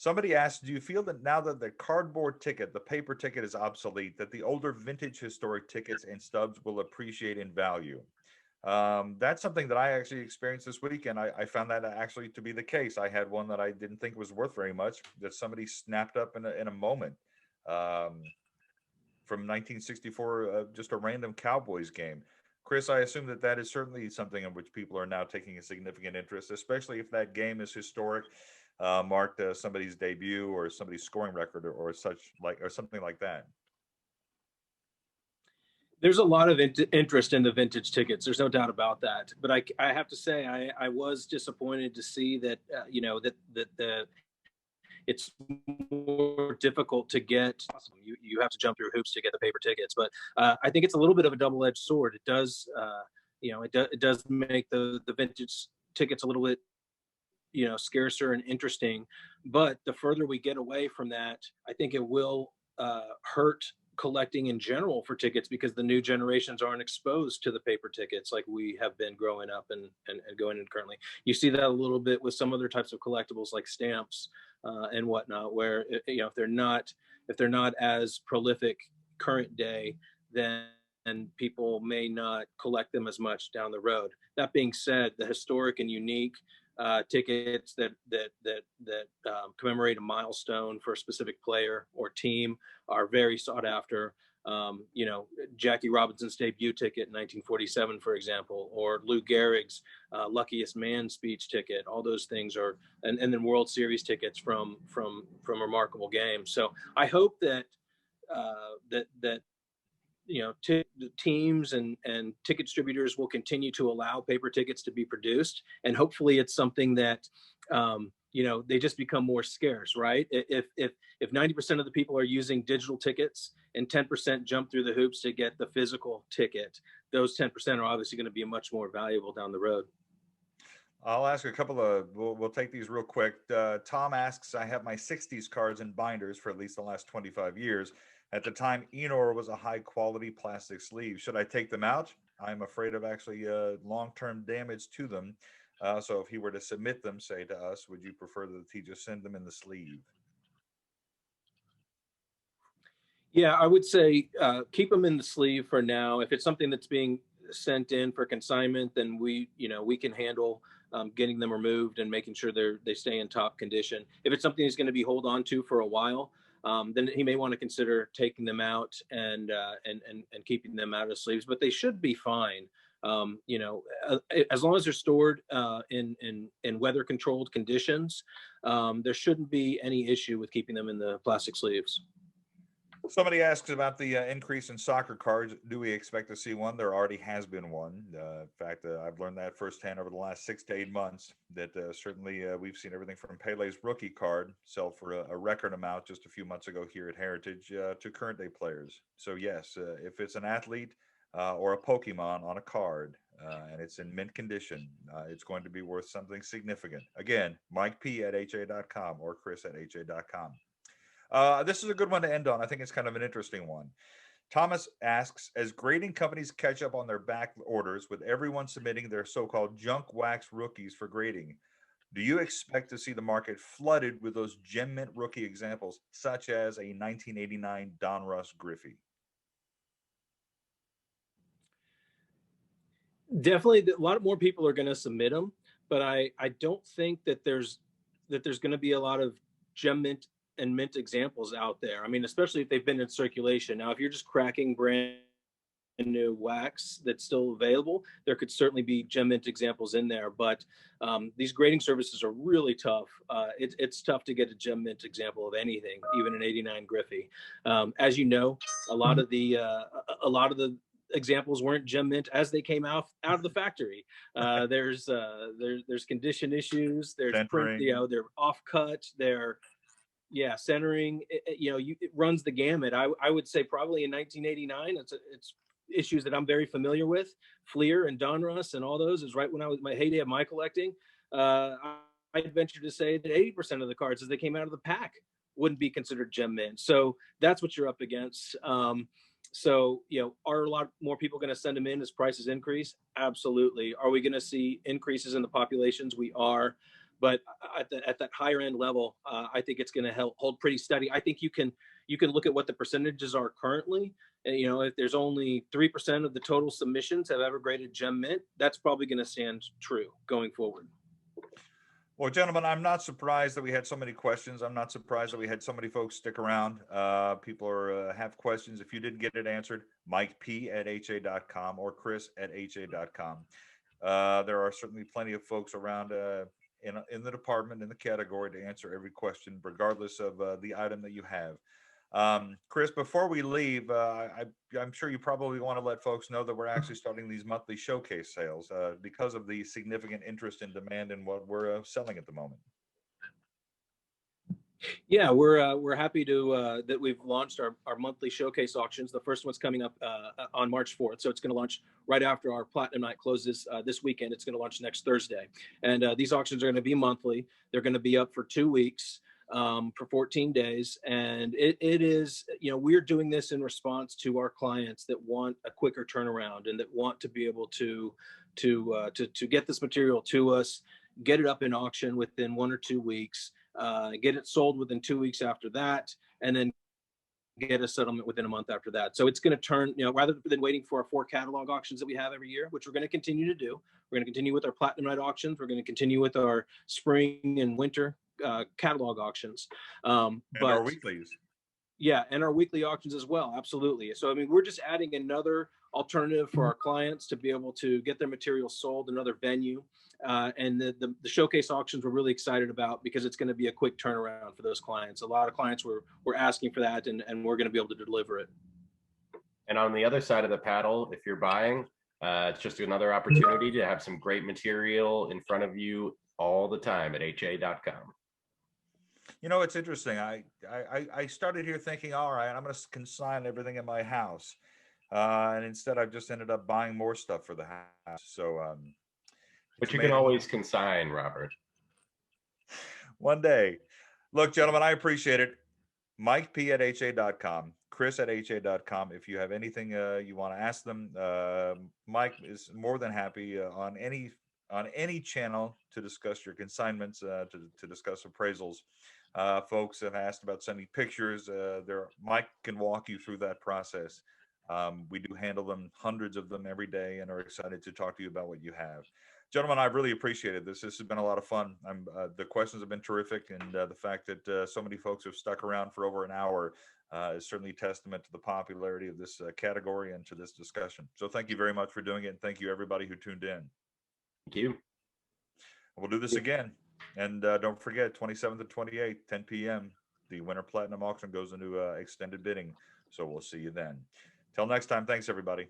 Somebody asked, do you feel that now that the cardboard ticket, the paper ticket, is obsolete, that the older vintage historic tickets and stubs will appreciate in value? That's something that I actually experienced this weekend. I found that actually to be the case. I had one that I didn't think was worth very much that somebody snapped up in a moment from 1964, just a random Cowboys game. Chris, I assume that is certainly something in which people are now taking a significant interest, especially if that game is historic. Marked somebody's debut or somebody's scoring record or something like that. There's a lot of interest in the vintage tickets. There's no doubt about that. But I have to say, I was disappointed to see that it's more difficult to get. You have to jump through hoops to get the paper tickets. But I think it's a little bit of a double-edged sword. It does, it does make the vintage tickets a little bit scarcer and interesting, but the further we get away from that, I think it will hurt collecting in general for tickets, because the new generations aren't exposed to the paper tickets like we have been growing up and going in currently. You see that a little bit with some other types of collectibles like stamps and whatnot, where if they're not as prolific current day, then people may not collect them as much down the road. That being said, the historic and unique tickets that commemorate a milestone for a specific player or team are very sought after. Jackie Robinson's debut ticket in 1947, for example, or Lou Gehrig's Luckiest Man speech ticket. All those things are, and then World Series tickets from remarkable games. So I hope that teams and ticket distributors will continue to allow paper tickets to be produced, and hopefully it's something that they just become more scarce, right? If 90% of the people are using digital tickets and 10% jump through the hoops to get the physical ticket, those 10% are obviously going to be much more valuable down the road. I'll ask a couple of, we'll take these real quick. Tom asks, I have my 60s cards in binders for at least the last 25 years. At the time, Enor was a high quality plastic sleeve. Should I take them out? I'm afraid of actually long-term damage to them. So if he were to submit them, say to us, would you prefer that he just send them in the sleeve? Yeah, I would say keep them in the sleeve for now. If it's something that's being sent in for consignment, then we can handle getting them removed and making sure they stay in top condition. If it's something he's going to be hold on to for a while, then he may want to consider taking them out and keeping them out of sleeves. But they should be fine. As long as they're stored in weather controlled conditions, there shouldn't be any issue with keeping them in the plastic sleeves. Somebody asks about the increase in soccer cards. Do we expect to see one? There already has been one. In fact, I've learned that firsthand over the last 6 to 8 months, that certainly we've seen everything from Pele's rookie card sell for a record amount just a few months ago here at Heritage to current day players. So yes, if it's an athlete or a Pokemon on a card and it's in mint condition, it's going to be worth something significant. Again, Mike P at ha.com or Chris at ha.com. This is a good one to end on. I think it's kind of an interesting one. Thomas asks, as grading companies catch up on their back orders with everyone submitting their so-called junk wax rookies for grading, do you expect to see the market flooded with those gem mint rookie examples, such as a 1989 Donruss Griffey? Definitely, a lot more people are going to submit them, but I don't think that there's going to be a lot of gem mint and mint examples out there. I mean, especially if they've been in circulation. Now, if you're just cracking brand new wax that's still available, there could certainly be gem mint examples in there. But these grading services are really tough. It's tough to get a gem mint example of anything, even an '89 Griffey. As you know, a lot of the examples weren't gem mint as they came out of the factory. There's condition issues. There's print, they're off cut. They're centering. It runs the gamut. I would say probably in 1989, it's issues that I'm very familiar with. Fleer and Donruss and all those is right when I was my heyday of my collecting. I'd venture to say that 80% of the cards as they came out of the pack wouldn't be considered gem mint. So that's what you're up against. Are a lot more people going to send them in as prices increase? Absolutely. Are we going to see increases in the populations? We are. But at that higher end level, I think it's going to hold pretty steady. I think you can look at what the percentages are currently. If there's only 3% of the total submissions have ever graded gem mint, that's probably going to stand true going forward. Well, gentlemen, I'm not surprised that we had so many questions. I'm not surprised that we had so many folks stick around. People have questions. If you didn't get it answered, Mike P at ha.com or Chris at ha.com. There are certainly plenty of folks around in the department, in the category, to answer every question, regardless of the item that you have. Chris, before we leave, I'm sure you probably want to let folks know that we're actually starting these monthly showcase sales because of the significant interest and demand in what we're selling at the moment. Yeah, we're happy to that we've launched our monthly showcase auctions. The first one's coming up on March 4th, so it's going to launch right after our Platinum Night closes this weekend. It's going to launch next Thursday, and these auctions are going to be monthly. They're going to be up for 2 weeks. For 14 days. And it is, we're doing this in response to our clients that want a quicker turnaround and that want to be able to get this material to us, get it up in auction within 1 or 2 weeks, get it sold within 2 weeks after that, and then get a settlement within a month after that. So it's going to turn, rather than waiting for our 4 catalog auctions that we have every year, which we're going to continue to do. We're going to continue with our platinum night auctions. We're going to continue with our spring and winter catalog auctions. And our weeklies. Yeah, and our weekly auctions as well. Absolutely. So, I mean, we're just adding another alternative for our clients to be able to get their materials sold, another venue. And the showcase auctions we're really excited about because it's going to be a quick turnaround for those clients. A lot of clients were asking for that, and we're going to be able to deliver it. And on the other side of the paddle, if you're buying, it's just another opportunity to have some great material in front of you all the time at ha.com. It's interesting. I started here thinking, all right, I'm going to consign everything in my house. And instead, I've just ended up buying more stuff for the house. So, but you can always consign, Robert. One day. Look, gentlemen, I appreciate it. Mike P at ha.com, Chris at ha.com. If you have anything you want to ask them, Mike is more than happy on any channel to discuss your consignments, to discuss appraisals. Folks have asked about sending pictures. Mike can walk you through that process. We do handle them, hundreds of them every day, and are excited to talk to you about what you have. Gentlemen, I really appreciate it. This has been a lot of fun. The questions have been terrific, and the fact that so many folks have stuck around for over an hour is certainly a testament to the popularity of this category and to this discussion. So thank you very much for doing it, and thank you everybody who tuned in. Thank you. We'll do this again. And don't forget, 27th and 28th, 10 p.m., the Winter Platinum Auction goes into extended bidding. So we'll see you then. Till next time, thanks, everybody.